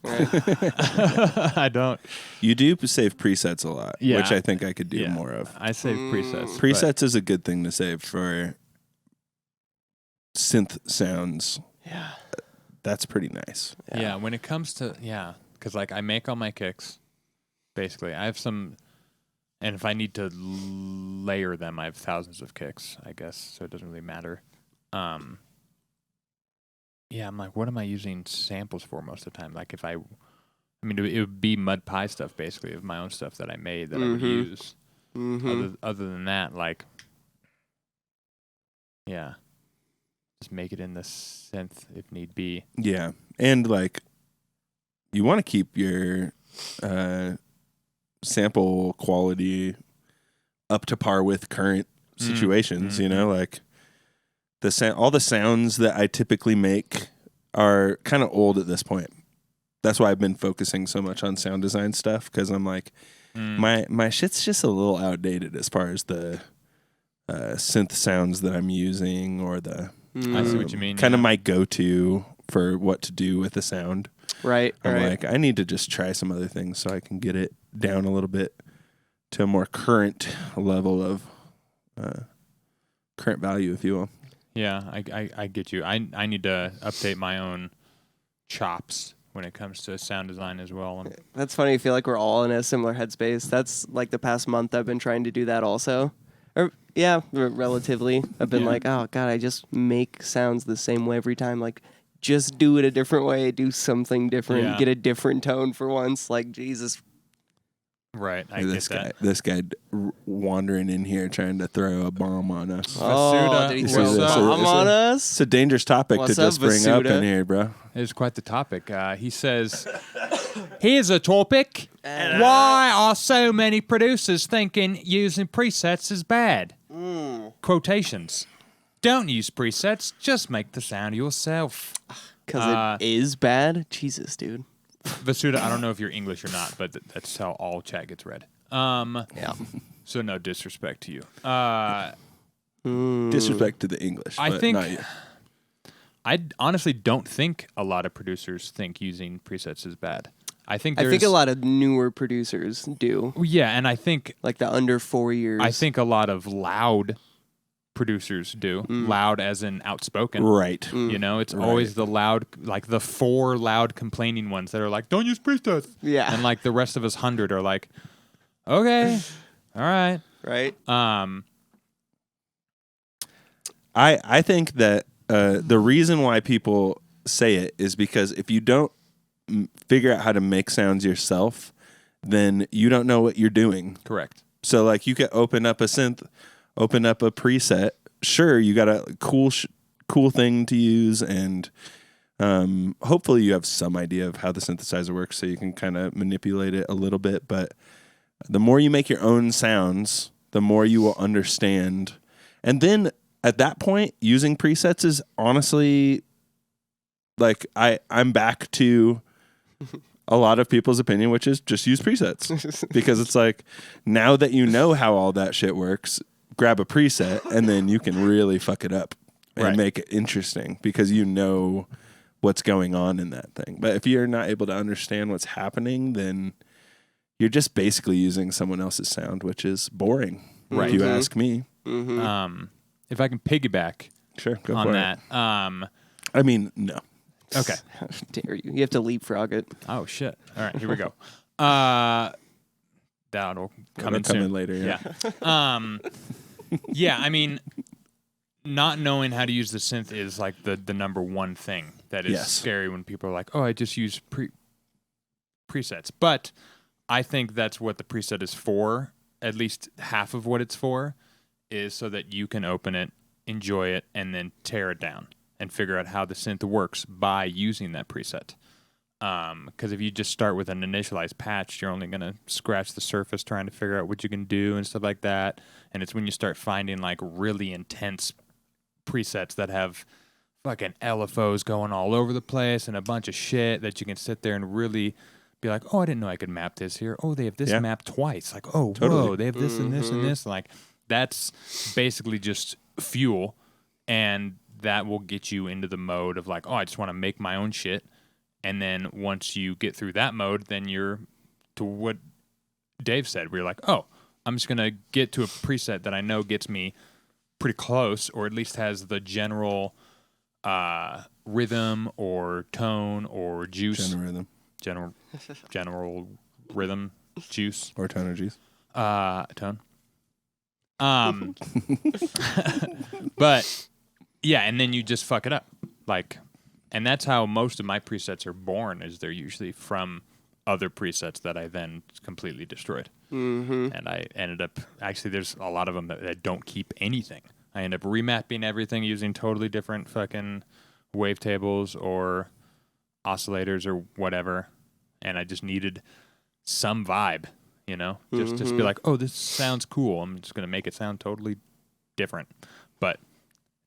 Speaker 1: Right. I don't.
Speaker 3: You do save presets a lot, which I think I could do more of.
Speaker 1: I save presets.
Speaker 3: Presets is a good thing to save for synth sounds.
Speaker 2: Yeah.
Speaker 3: That's pretty nice.
Speaker 1: Yeah, when it comes to, because, like, I make all my kicks, basically. I have some, and if I need to layer them, I have thousands of kicks, I guess, so it doesn't really matter. I'm like, what am I using samples for most of the time? Like, it would be mud pie stuff, basically, of my own stuff that I made that I would use. Other than that, like, just make it in the synth if need be.
Speaker 3: Yeah. And, like, you want to keep your sample quality up to par with current situations, you know? Like, all the sounds that I typically make are kind of old at this point. That's why I've been focusing so much on sound design stuff, because I'm like, my shit's just a little outdated as far as the synth sounds that I'm using, or the...
Speaker 1: I see what you mean.
Speaker 3: Kind of my go-to for what to do with the sound.
Speaker 2: Right.
Speaker 3: I'm like, I need to just try some other things so I can get it down a little bit to a more current level of current value, if you will.
Speaker 1: Yeah, I get you. I need to update my own chops when it comes to sound design as well.
Speaker 2: That's funny. I feel like we're all in a similar headspace. That's like the past month I've been trying to do that also. Relatively. I've been like, oh, God, I just make sounds the same way every time. Like, just do it a different way. Do something different. Get a different tone for once. Like, Jesus.
Speaker 1: Right. I get that.
Speaker 3: This guy wandering in here trying to throw a bomb on us.
Speaker 2: Oh, did he throw a bomb on us?
Speaker 3: It's a dangerous topic to just bring up in here, bro.
Speaker 1: It's quite the topic. He says, here's a topic. Why are so many producers thinking using presets is bad? Quotations. Don't use presets. Just make the sound yourself.
Speaker 2: Because it is bad? Jesus, dude.
Speaker 1: Vasuda, I don't know if you're English or not, but that's how all chat gets read. So no disrespect to you.
Speaker 3: Disrespect to the English.
Speaker 1: I think...
Speaker 3: Not you.
Speaker 1: I honestly don't think a lot of producers think using presets is bad. I think
Speaker 2: a lot of newer producers do.
Speaker 1: Yeah, and I think...
Speaker 2: Like the under 4 years.
Speaker 1: I think a lot of loud producers do. Loud as in outspoken.
Speaker 3: Right.
Speaker 1: You know, it's always the loud, like the 4 loud complaining ones that are like, don't use presets.
Speaker 2: Yeah.
Speaker 1: And like the rest of us 100 are like, okay, all right.
Speaker 2: Right.
Speaker 3: I think that the reason why people say it is because if you don't figure out how to make sounds yourself, then you don't know what you're doing.
Speaker 1: Correct.
Speaker 3: So, like, you could open up a synth, open up a preset. Sure, you got a cool thing to use, and Hopefully you have some idea of how the synthesizer works so you can kind of manipulate it a little bit. But the more you make your own sounds, the more you will understand. And then at that point, using presets is honestly like I'm back to a lot of people's opinion, which is just use presets. Because it's like, now that you know how all that shit works, grab a preset and then you can really fuck it up and make it interesting because you know what's going on in that thing. But if you're not able to understand what's happening, then you're just basically using someone else's sound, which is boring.
Speaker 1: Right.
Speaker 3: If you ask me.
Speaker 2: Mm-hmm.
Speaker 1: If I can piggyback
Speaker 3: Go
Speaker 1: on
Speaker 3: for
Speaker 1: that.
Speaker 3: it. I mean, no.
Speaker 1: Okay.
Speaker 2: How dare you? You have to leapfrog it.
Speaker 1: Oh, shit. All right, here we go. That'll come in
Speaker 3: Come
Speaker 1: soon.
Speaker 3: in later, yeah.
Speaker 1: Yeah, I mean, not knowing how to use the synth is like the number one thing that is scary when people are like, oh, I just use presets. But I think that's what the preset is for. At least half of what it's for is so that you can open it, enjoy it, and then tear it down and figure out how the synth works by using that preset. Because if you just start with an initialized patch, you're only going to scratch the surface trying to figure out what you can do and stuff like that. And it's when you start finding like really intense presets that have fucking LFOs going all over the place and a bunch of shit that you can sit there and really be like, oh, I didn't know I could map this here. Oh, they have this map twice. Like, oh, whoa, they have this and this and this. Like, that's basically just fuel, and that will get you into the mode of like, oh, I just want to make my own shit. And then once you get through that mode, then you're to what Dave said. We're like, oh, I'm just going to get to a preset that I know gets me pretty close, or at least has the general rhythm or tone or juice. General rhythm, juice.
Speaker 3: Or tone or juice.
Speaker 1: Tone. But yeah, and then you just fuck it up. Like, and that's how most of my presets are born, is they're usually from other presets that I then completely destroyed.
Speaker 2: Mm-hmm.
Speaker 1: And I ended up, actually there's a lot of them that don't keep anything. I end up remapping everything using totally different fucking wavetables or oscillators or whatever. And I just needed some vibe, you know? Just be like, oh, this sounds cool. I'm just going to make it sound totally different. But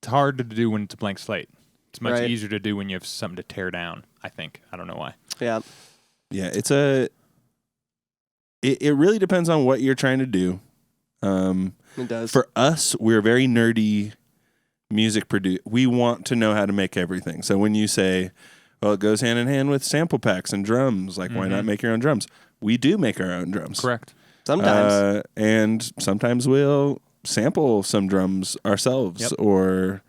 Speaker 1: it's hard to do when it's a blank slate. It's much easier to do when you have something to tear down, I think. I don't know why.
Speaker 2: Yeah.
Speaker 3: Yeah, it really depends on what you're trying to do.
Speaker 2: It does.
Speaker 3: For us, we're very nerdy music producer. We want to know how to make everything. So when you say, well, it goes hand in hand with sample packs and drums, like why not make your own drums? We do make our own drums.
Speaker 1: Correct.
Speaker 2: Sometimes.
Speaker 3: And sometimes we'll sample some drums ourselves, or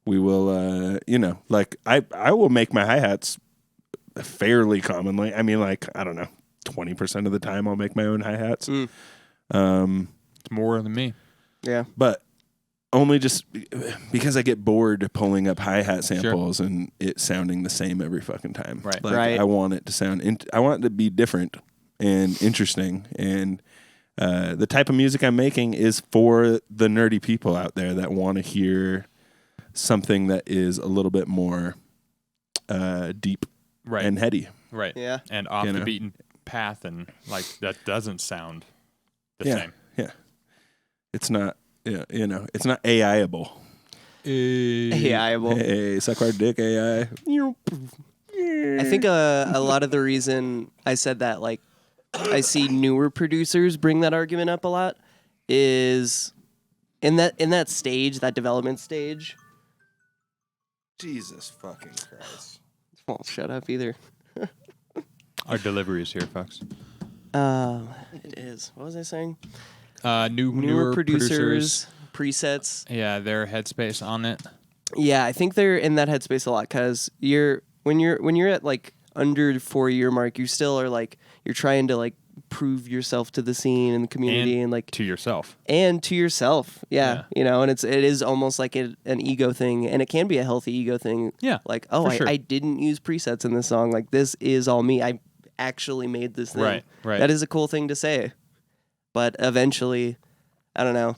Speaker 3: we will, like I will make my hi-hats fairly commonly. I mean, like, I don't know, 20% of the time I'll make my own hi-hats.
Speaker 1: It's more than me.
Speaker 2: Yeah.
Speaker 3: But only just because I get bored pulling up hi-hat samples and it sounding the same every fucking time.
Speaker 1: Right.
Speaker 3: Like, I want it to sound, I want it to be different and interesting. And the type of music I'm making is for the nerdy people out there that want to hear something that is a little bit more deep and heady.
Speaker 1: Right.
Speaker 2: Yeah.
Speaker 1: And off the beaten path, and like that doesn't sound the same.
Speaker 3: Yeah. It's not, it's not AI-able.
Speaker 2: AI-able.
Speaker 3: Hey, suck our dick, AI.
Speaker 2: I think a lot of the reason I said that, like, I see newer producers bring that argument up a lot, is in that stage, that development stage.
Speaker 3: Jesus fucking Christ.
Speaker 2: Won't shut up either.
Speaker 1: Our delivery is here, folks.
Speaker 2: It is. What was I saying?
Speaker 1: Newer producers,
Speaker 2: presets.
Speaker 1: Yeah, their headspace on it.
Speaker 2: Yeah, I think they're in that headspace a lot because when you're at like under the 4-year mark, you still are like you're trying to like prove yourself to the scene and the community and like
Speaker 1: to yourself.
Speaker 2: And to yourself. Yeah. You know, and it is almost like an ego thing, and it can be a healthy ego thing.
Speaker 1: Yeah.
Speaker 2: Like, oh, I didn't use presets in this song. Like, this is all me. I actually made this thing.
Speaker 1: Right.
Speaker 2: That is a cool thing to say. But eventually, I don't know.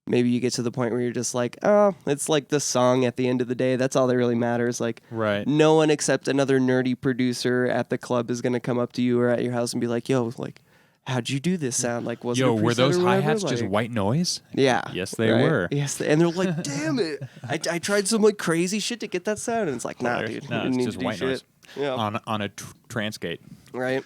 Speaker 2: maybe you get to the point where you're just like, oh, it's like the song at the end of the day. That's all that really matters. Like,
Speaker 1: Right.
Speaker 2: no one except another nerdy producer at the club is going to come up to you or at your house and be like, yo, like, how'd you do this sound? Like, was it a
Speaker 1: were
Speaker 2: preset
Speaker 1: those
Speaker 2: or whatever?
Speaker 1: hi-hats just
Speaker 2: Like,
Speaker 1: white noise?
Speaker 2: yeah.
Speaker 1: Yes, they
Speaker 2: right?
Speaker 1: were.
Speaker 2: Yes. And they're like, damn it. I tried some like crazy shit to get that sound. And it's like, nah, dude.
Speaker 1: No,
Speaker 2: you
Speaker 1: it's
Speaker 2: didn't need
Speaker 1: just
Speaker 2: to do
Speaker 1: white
Speaker 2: shit.
Speaker 1: noise
Speaker 2: Yeah.
Speaker 1: on a trance gate.
Speaker 2: Right.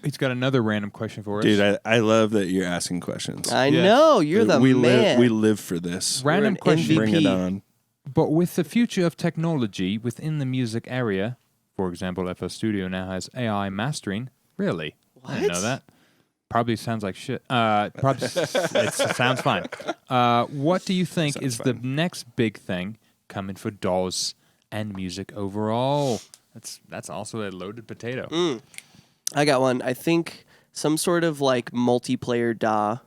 Speaker 1: He's got another random question for us.
Speaker 3: Dude, I love that you're asking questions.
Speaker 2: I
Speaker 1: Yes.
Speaker 2: know. You're the
Speaker 3: we
Speaker 2: man.
Speaker 3: we live for this.
Speaker 1: Random
Speaker 2: an
Speaker 1: question.
Speaker 2: MVP.
Speaker 3: Bring it on.
Speaker 1: But with the future of technology within the music area, for example, FL Studio now has AI mastering. Really? I didn't know
Speaker 2: What?
Speaker 1: that. Probably sounds like shit. Probably it sounds fine. What do you think
Speaker 3: Sounds
Speaker 1: is
Speaker 3: fine.
Speaker 1: the next big thing coming for DAWs and music overall? That's also a loaded potato.
Speaker 2: I got one. I think some sort of like multiplayer DAW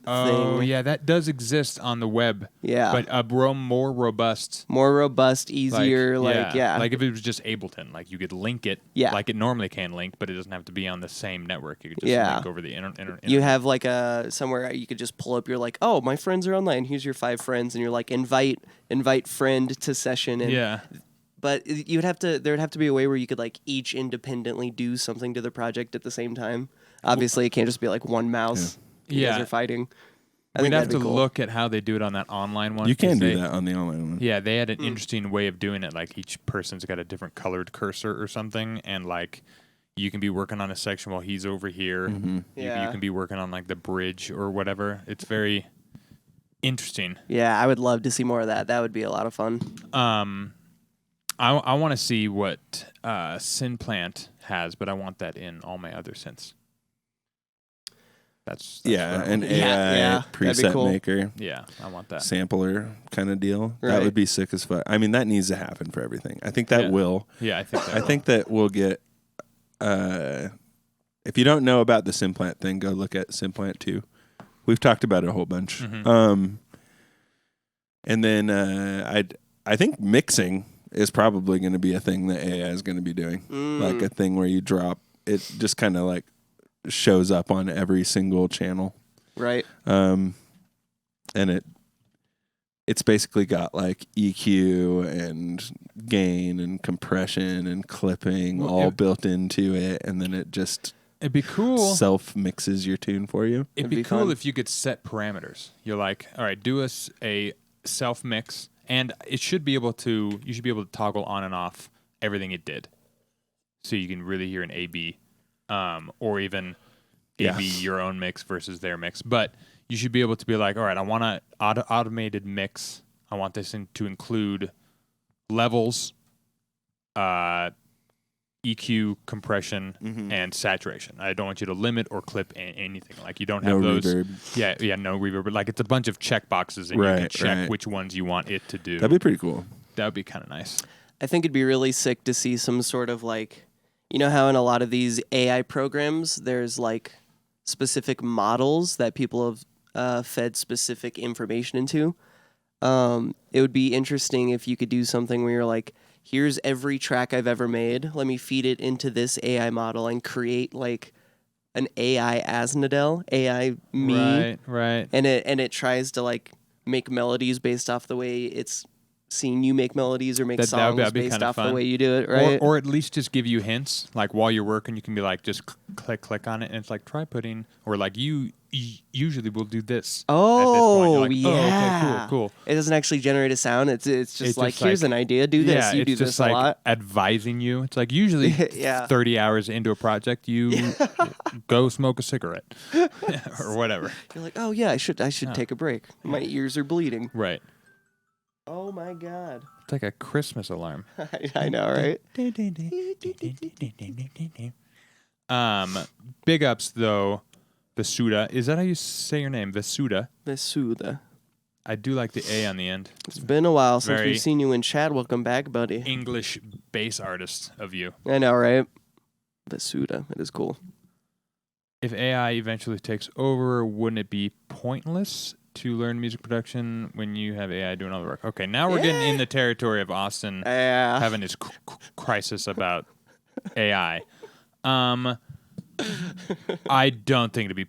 Speaker 1: Oh,
Speaker 2: thing.
Speaker 1: yeah, that does exist on the web.
Speaker 2: Yeah.
Speaker 1: But more robust.
Speaker 2: More robust, easier, yeah.
Speaker 1: Like if it was just Ableton, like you could link it
Speaker 2: Yeah.
Speaker 1: like it normally can link, but it doesn't have to be on the same network. You could just
Speaker 2: Yeah.
Speaker 1: link over the internet.
Speaker 2: You have like a somewhere you could just pull up. You're like, oh, my friends are online. Here's your 5 friends, and you're like, invite friend to session. And
Speaker 1: Yeah.
Speaker 2: But there would have to be a way where you could like each independently do something to the project at the same time. Obviously, it can't just be like one mouse. You
Speaker 1: Yeah.
Speaker 2: guys are fighting. I
Speaker 1: We'd
Speaker 2: think
Speaker 1: have
Speaker 2: that'd
Speaker 1: to
Speaker 2: be cool.
Speaker 1: look at how they do it on that online one.
Speaker 3: You
Speaker 1: 'cause
Speaker 3: can do
Speaker 1: they-
Speaker 3: that on the online one.
Speaker 1: Yeah, they had an interesting way of doing it. Like each person's got a different colored cursor or something, and like you can be working on a section while he's over here.
Speaker 3: Mm-hmm.
Speaker 1: You
Speaker 2: Yeah.
Speaker 1: can be working on like the bridge or whatever. It's very interesting.
Speaker 2: Yeah, I would love to see more of that. That would be a lot of fun.
Speaker 1: I want to see what Synplant has, but I want that in all my other synths. That's
Speaker 3: Yeah,
Speaker 1: what I
Speaker 3: an
Speaker 1: want.
Speaker 3: AI
Speaker 2: that'd be
Speaker 3: preset
Speaker 2: cool.
Speaker 3: maker,
Speaker 1: Yeah, I want that.
Speaker 3: sampler kind of deal. That
Speaker 2: Right.
Speaker 3: would be sick as fuck. I mean, that needs to happen for everything. I think that
Speaker 1: Yeah.
Speaker 3: will.
Speaker 1: Yeah, I think that
Speaker 3: I think that we'll get. If you don't know about the Synplant thing, go look at Synplant 2. We've talked about it a whole bunch.
Speaker 1: Mhm.
Speaker 3: And then I think mixing is probably going to be a thing that AI is going to be doing, like a thing where you drop it, just kind of like shows up on every single channel,
Speaker 2: Right.
Speaker 3: and it's basically got like EQ and gain and compression and clipping
Speaker 1: Well,
Speaker 3: all
Speaker 1: it-
Speaker 3: built into it, and then it just
Speaker 1: it'd be cool.
Speaker 3: self mixes your tune for you.
Speaker 1: It'd
Speaker 2: It'd
Speaker 1: be
Speaker 2: be
Speaker 1: cool
Speaker 2: fun.
Speaker 1: if you could set parameters. You're like, all right, do us a self mix, and it should be able to. You should be able to toggle on and off everything it did, so you can really hear an A/B, or even
Speaker 3: Yeah.
Speaker 1: A/B your own mix versus their mix. But you should be able to be like, all right, I want an automated mix. I want this to include levels, EQ, compression, and saturation. I don't want you to limit or clip anything. Like you don't have
Speaker 3: No
Speaker 1: those.
Speaker 3: reverb.
Speaker 1: Yeah, no reverb. But like it's a bunch of check boxes, and you can
Speaker 3: Right,
Speaker 1: check
Speaker 3: right.
Speaker 1: which ones you want it to do.
Speaker 3: That'd be pretty cool.
Speaker 1: That would be kind of nice.
Speaker 2: I think it'd be really sick to see some sort of like, you know how in a lot of these AI programs, there's like specific models that people have fed specific information into. It would be interesting if you could do something where you're like, here's every track I've ever made. Let me feed it into this AI model and create like an AI Aznadel, AI me,
Speaker 1: Right.
Speaker 2: and it tries to like make melodies based off the way it's seen you make melodies or make
Speaker 1: That'd
Speaker 2: songs
Speaker 1: be
Speaker 2: based
Speaker 1: kinda
Speaker 2: off
Speaker 1: fun.
Speaker 2: the way you do it, right?
Speaker 1: Or at least just give you hints. Like while you're working, you can be like, just click on it, and it's like try putting, or like you usually will do this. at this point.
Speaker 2: Oh,
Speaker 1: You're like,
Speaker 2: yeah.
Speaker 1: Oh, okay, cool.
Speaker 2: It doesn't actually generate a sound. It's just
Speaker 1: It's
Speaker 2: like
Speaker 1: just
Speaker 2: here's
Speaker 1: like-
Speaker 2: an idea. Do this.
Speaker 1: Yeah,
Speaker 2: You
Speaker 1: it's
Speaker 2: do
Speaker 1: just
Speaker 2: this
Speaker 1: like
Speaker 2: a lot.
Speaker 1: advising you. It's like usually
Speaker 2: Yeah.
Speaker 1: 30 hours into a project, you go smoke a cigarette or whatever.
Speaker 2: You're like, oh yeah, I should take a break. My ears are bleeding.
Speaker 1: Right.
Speaker 2: Oh my god.
Speaker 1: It's like a Christmas alarm.
Speaker 2: I know, right?
Speaker 1: Big ups though, Vasuda. Is that how you say your name? Vasuda.
Speaker 2: Vesuda.
Speaker 1: I do like the A on the end.
Speaker 2: It's been a while since
Speaker 1: Very-
Speaker 2: we've seen you in chat. Welcome back, buddy.
Speaker 1: English bass artist of you.
Speaker 2: I know, right? Vesuda. It is cool.
Speaker 1: If AI eventually takes over, wouldn't it be pointless to learn music production when you have AI doing all the work? Okay, now we're getting in the territory of Austin
Speaker 2: Yeah.
Speaker 1: having his crisis about AI. I don't think it'd be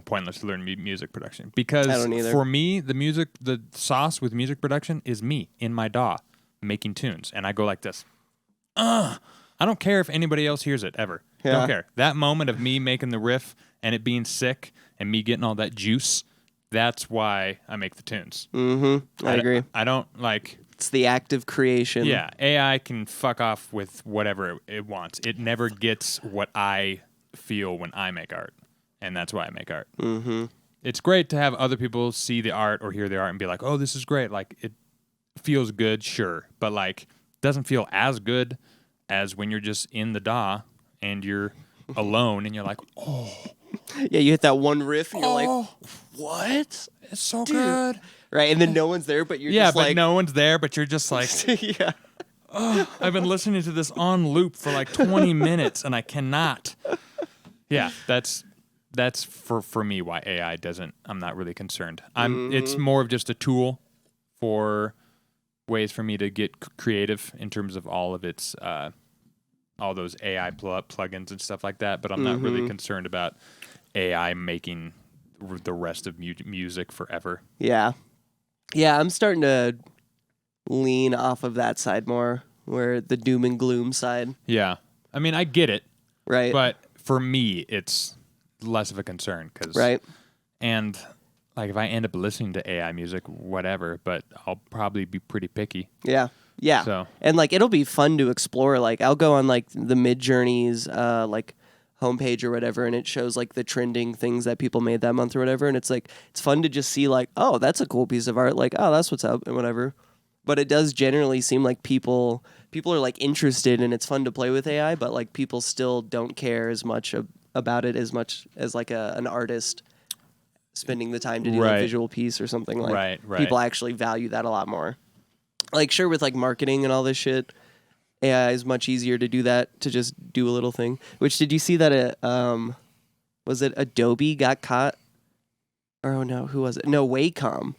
Speaker 1: pointless to learn music production because
Speaker 2: I don't either.
Speaker 1: for me, the sauce with music production is me in my DAW making tunes, and I go like this. I don't care if anybody else hears it ever.
Speaker 2: Yeah.
Speaker 1: Don't care. That moment of me making the riff and it being sick and me getting all that juice, that's why I make the tunes.
Speaker 2: Mm-hmm. I agree.
Speaker 1: I don't like.
Speaker 2: It's the act of creation.
Speaker 1: Yeah, AI can fuck off with whatever it wants. It never gets what I feel when I make art, and that's why I make art.
Speaker 2: Mm-hmm.
Speaker 1: It's great to have other people see the art or hear the art and be like, "Oh, this is great." Like it feels good, sure, but like doesn't feel as good as when you're just in the DAW and you're alone and you're like, "Oh,
Speaker 2: Yeah, you hit that one riff and you're like, what?
Speaker 1: it's so good."
Speaker 2: Right, and then no one's there, but you're
Speaker 1: Yeah,
Speaker 2: just
Speaker 1: but
Speaker 2: like...
Speaker 1: no one's there, but you're just like,
Speaker 2: yeah.
Speaker 1: "Oh, I've been listening to this on loop for like 20 minutes and I cannot." Yeah, that's for me why AI doesn't. I'm not really concerned. It's more of just a tool for ways for me to get creative in terms of all of its all those AI plugins and stuff like that. But I'm not really concerned about AI making the rest of music forever.
Speaker 2: Yeah. Yeah, I'm starting to lean off of that side more, where the doom and gloom side.
Speaker 1: Yeah, I mean I get it,
Speaker 2: Right.
Speaker 1: but for me it's less of a concern because
Speaker 2: Right.
Speaker 1: and like if I end up listening to AI music, whatever, but I'll probably be pretty picky.
Speaker 2: Yeah. Yeah.
Speaker 1: So
Speaker 2: And like it'll be fun to explore. Like I'll go on like the Midjourney's like homepage or whatever, and it shows like the trending things that people made that month or whatever, and it's like it's fun to just see like, oh, that's a cool piece of art, like, oh, that's what's up and whatever. But it does generally seem like people are like interested, and it's fun to play with AI, but like people still don't care as much about it as much as like an artist spending the time to do a
Speaker 1: Right.
Speaker 2: visual piece or something. Like
Speaker 1: Right.
Speaker 2: people actually value that a lot more. Like sure, with like marketing and all this shit, AI is much easier to do that, to just do a little thing. Which, did you see that was it Adobe got caught? Or oh no, who was it? No, Wacom.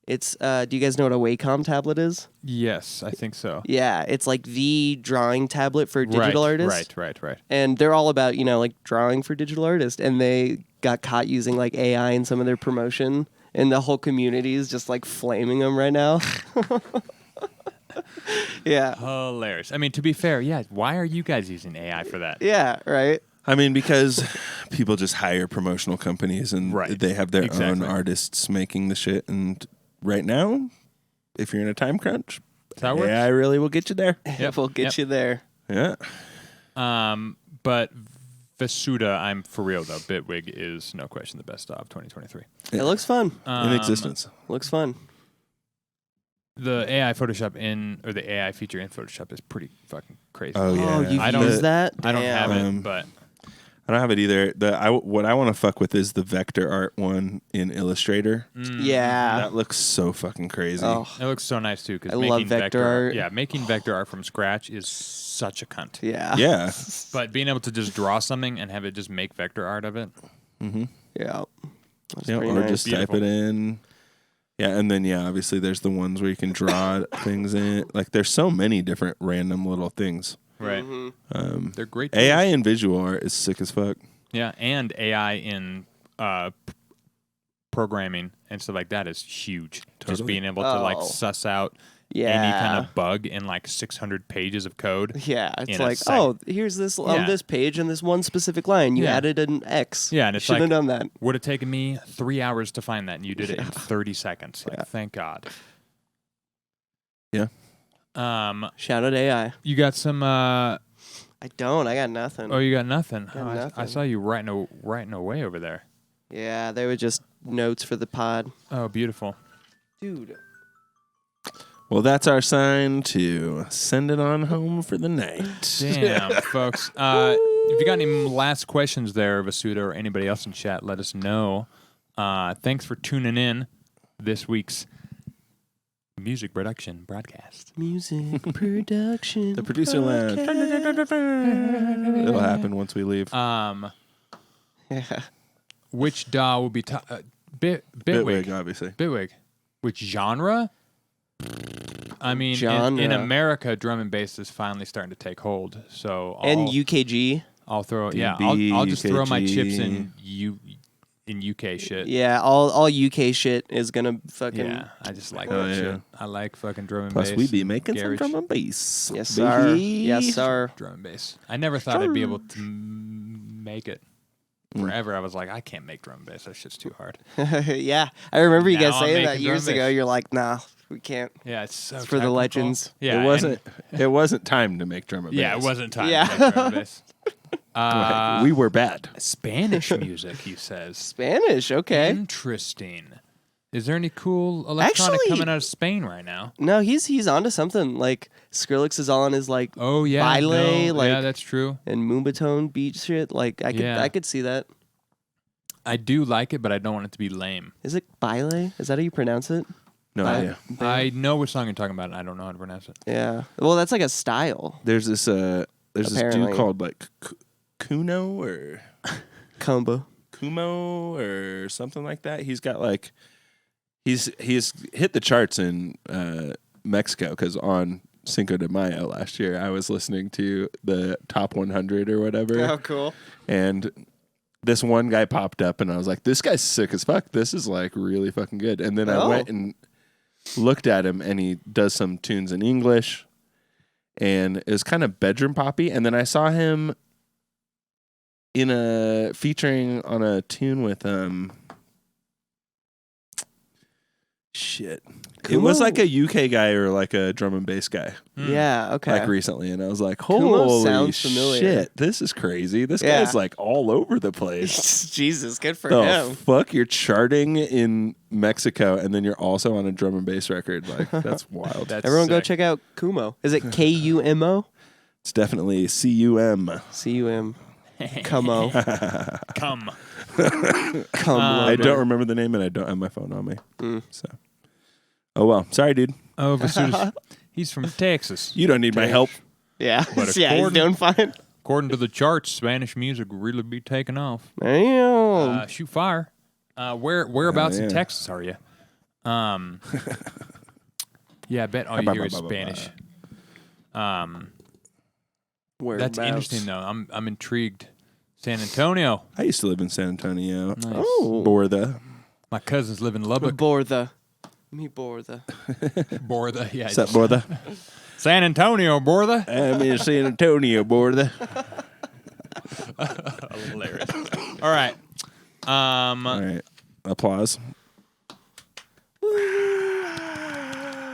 Speaker 2: It's do you guys know what a Wacom tablet is?
Speaker 1: Yes, I think so.
Speaker 2: Yeah, it's like the drawing tablet for digital artists.
Speaker 1: Right.
Speaker 2: And they're all about, like drawing for digital artists, and they got caught using like AI in some of their promotion, and the whole community is just like flaming them right now. Yeah.
Speaker 1: Hilarious. I mean, to be fair, yeah, why are you guys using AI for that?
Speaker 2: Yeah, right.
Speaker 3: I mean, because people just hire promotional companies and
Speaker 1: Right.
Speaker 3: they have their own
Speaker 1: Exactly.
Speaker 3: artists making the shit. And right now, if you're in a time crunch,
Speaker 1: That's how it works?
Speaker 3: AI really will get you there.
Speaker 1: Yep,
Speaker 2: We'll get
Speaker 1: yep.
Speaker 2: you there.
Speaker 3: Yeah.
Speaker 1: But Vasuda, I'm for real though. Bitwig is no question the best of 2023.
Speaker 2: It looks fun.
Speaker 3: In existence.
Speaker 2: Looks fun.
Speaker 1: The AI Photoshop or the AI feature in Photoshop is pretty fucking crazy.
Speaker 3: Oh, yeah.
Speaker 2: Oh, you've
Speaker 1: I don't-
Speaker 2: used that?
Speaker 1: I don't have
Speaker 2: Damn.
Speaker 1: it, but
Speaker 3: I don't have it either. What I want to fuck with is the vector art one in Illustrator.
Speaker 2: Yeah.
Speaker 3: That looks so fucking crazy.
Speaker 2: Oh,
Speaker 1: it looks so nice too. Because
Speaker 2: I
Speaker 1: making
Speaker 2: love vector art.
Speaker 1: Yeah, making vector art from scratch is such a cunt.
Speaker 2: yeah.
Speaker 3: Yeah.
Speaker 1: But being able to just draw something and have it just make vector art of it,
Speaker 2: Yeah. That's
Speaker 3: Yeah,
Speaker 2: pretty
Speaker 3: or
Speaker 2: nice.
Speaker 3: just type
Speaker 1: Beautiful.
Speaker 3: it in. Yeah, and then obviously there's the ones where you can draw things in. Like there's so many different random little things.
Speaker 1: right? They're great.
Speaker 3: AI
Speaker 1: tools.
Speaker 3: in visual art is sick as fuck.
Speaker 1: Yeah, and AI in programming and stuff like that is huge. Just
Speaker 3: Totally.
Speaker 1: being able to like
Speaker 2: Oh.
Speaker 1: suss out
Speaker 2: Yeah.
Speaker 1: any kind of bug in like 600 pages of code.
Speaker 2: Yeah, it's
Speaker 1: in a
Speaker 2: like,
Speaker 1: sec.
Speaker 2: oh, here's this on
Speaker 1: Yeah.
Speaker 2: this page and this one specific line. You
Speaker 1: Yeah.
Speaker 2: added an X.
Speaker 1: Yeah, and it's
Speaker 2: Shouldn't
Speaker 1: like-
Speaker 2: have done that.
Speaker 1: Would have taken me 3 hours to find that, and you did it in 30 seconds. Like, thank God.
Speaker 3: Yeah.
Speaker 2: Shout out AI.
Speaker 1: You got some.
Speaker 2: I don't. I got nothing.
Speaker 1: Oh, you got nothing.
Speaker 2: Got
Speaker 1: Oh, I
Speaker 2: nothing.
Speaker 1: saw you writing away over there.
Speaker 2: Yeah, they were just notes for the pod.
Speaker 1: Oh, beautiful.
Speaker 2: Dude.
Speaker 3: Well, that's our sign to send it on home for the night.
Speaker 1: Damn, folks. If you got any last questions there, Vasuda, or anybody else in chat, let us know. Thanks for tuning in this week's music production broadcast.
Speaker 2: Music production.
Speaker 3: The producer land. It'll happen once we leave.
Speaker 2: Yeah.
Speaker 1: Which DAW will be Bitwig?
Speaker 3: Bitwig, obviously.
Speaker 1: Bitwig. Which genre? I mean,
Speaker 2: Genre.
Speaker 1: in America, drum and bass is finally starting to take hold. So
Speaker 2: And UKG.
Speaker 1: I'll throw
Speaker 3: DB,
Speaker 1: I'll just throw my chips
Speaker 3: UKG.
Speaker 1: in in UK shit.
Speaker 2: Yeah, all UK shit is gonna fucking.
Speaker 1: Yeah, I just like
Speaker 3: Oh,
Speaker 1: that
Speaker 3: yeah.
Speaker 1: shit. I like fucking drum and
Speaker 3: Plus,
Speaker 1: bass.
Speaker 3: we be
Speaker 1: and
Speaker 3: making some
Speaker 1: garage.
Speaker 3: drum and bass.
Speaker 2: Yes, sir.
Speaker 3: baby.
Speaker 2: Yes, sir.
Speaker 1: Drum and bass. I never thought I'd be able to make it. Forever, I was like, I can't make drum and bass. That shit's too hard.
Speaker 2: Yeah, I remember you
Speaker 1: Now
Speaker 2: guys
Speaker 1: I'm
Speaker 2: saying that
Speaker 1: making
Speaker 2: years
Speaker 1: drum
Speaker 2: ago.
Speaker 1: bass.
Speaker 2: You're like, nah, we can't.
Speaker 1: Yeah, it's so
Speaker 2: It's for the
Speaker 1: technical.
Speaker 2: legends.
Speaker 1: Yeah,
Speaker 3: It wasn't time to make drum and bass.
Speaker 1: Yeah, it wasn't time
Speaker 2: Yeah.
Speaker 1: to make drum and bass.
Speaker 3: We were bad.
Speaker 1: Spanish music, he says.
Speaker 2: Spanish, okay.
Speaker 1: Interesting. Is there any cool electronic
Speaker 2: Actually-
Speaker 1: coming out of Spain right now?
Speaker 2: No, he's onto something. Like Skrillex is all on his like
Speaker 1: Oh yeah,
Speaker 2: Baile,
Speaker 1: no,
Speaker 2: like-
Speaker 1: yeah, that's true.
Speaker 2: and Moombahton beat shit. Like
Speaker 1: Yeah.
Speaker 2: I could see that.
Speaker 1: I do like it, but I don't want it to be lame.
Speaker 2: Is it Baile? Is that how you pronounce it?
Speaker 3: No
Speaker 2: Baile?
Speaker 3: idea.
Speaker 1: I know which song you're talking about, and I don't know how to pronounce it.
Speaker 2: Yeah. Well, that's like a style.
Speaker 3: There's this
Speaker 2: Apparently.
Speaker 3: dude called like Kuno or
Speaker 2: Combo.
Speaker 3: Kumo or something like that. He's got like he's hit the charts in Mexico because on Cinco de Mayo last year I was listening to the top 100 or whatever.
Speaker 2: Oh, cool.
Speaker 3: And this one guy popped up and I was like, this guy's sick as fuck. This is like really fucking good. And then I went and looked at him and he does some tunes in English and it was kind of bedroom poppy. And then I saw him featuring on a tune with shit. It was like a UK guy or like a drum and bass guy.
Speaker 2: Yeah. Okay.
Speaker 3: Like recently, and I was like,
Speaker 2: Kumo
Speaker 3: holy
Speaker 2: sounds familiar.
Speaker 3: shit, this is crazy. This
Speaker 2: Yeah.
Speaker 3: guy's like all over the place.
Speaker 2: Jesus, good for
Speaker 3: The
Speaker 2: him.
Speaker 3: fuck, you're charting in Mexico, and then you're also on a drum and bass record. Like, that's wild.
Speaker 1: That's
Speaker 2: Everyone go
Speaker 1: sick.
Speaker 2: check out Kumo. Is it Kumo?
Speaker 3: It's definitely CUM.
Speaker 2: CUM. Kumo.
Speaker 1: Come.
Speaker 2: Come.
Speaker 3: I don't remember the name, and I don't have my phone on me. So, oh well. Sorry, dude.
Speaker 1: Oh, Vasudas. He's from Texas.
Speaker 3: You don't need my help.
Speaker 2: Yeah.
Speaker 1: But
Speaker 2: Yeah, he's
Speaker 1: according-
Speaker 2: doing fine.
Speaker 1: According to the charts, Spanish music will really be taking off.
Speaker 2: Damn.
Speaker 1: Shoot fire. Whereabouts
Speaker 3: Oh, yeah.
Speaker 1: in Texas are you? Yeah, I bet all you hear is Spanish. That's interesting though. I'm intrigued. San Antonio.
Speaker 3: I used to live in San Antonio.
Speaker 1: Nice.
Speaker 2: Oh.
Speaker 3: Borda.
Speaker 1: My cousins live in Lubbock.
Speaker 2: Borda. Me Borda.
Speaker 1: Borda. Yeah.
Speaker 3: What's up, Borda?
Speaker 1: San Antonio, Borda.
Speaker 3: I'm in San Antonio, Borda.
Speaker 1: Hilarious. All right.
Speaker 3: All right. Applause.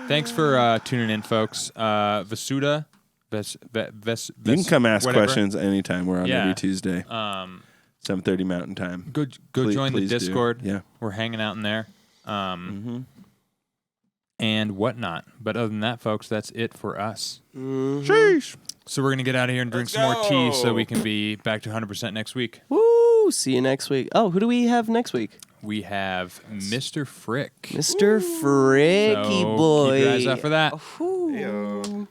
Speaker 1: Thanks for tuning in, folks. Vasuda.
Speaker 3: You can come ask
Speaker 1: whatever.
Speaker 3: questions anytime. We're on
Speaker 1: Yeah.
Speaker 3: every Tuesday, 7:30 Mountain Time.
Speaker 1: Go join the
Speaker 3: please do.
Speaker 1: Discord.
Speaker 3: Yeah.
Speaker 1: We're hanging out in there. And whatnot. But other than that, folks, that's it for us.
Speaker 3: Sheesh.
Speaker 1: So we're going to get out of here and drink some more tea so we can be back to 100% next week.
Speaker 2: Woo! See you next week. Oh, who do we have next week?
Speaker 1: We have Mr. Frick.
Speaker 2: Mr. Fricky
Speaker 1: So
Speaker 2: Boy.
Speaker 1: keep your eyes out for that.
Speaker 2: Ooh.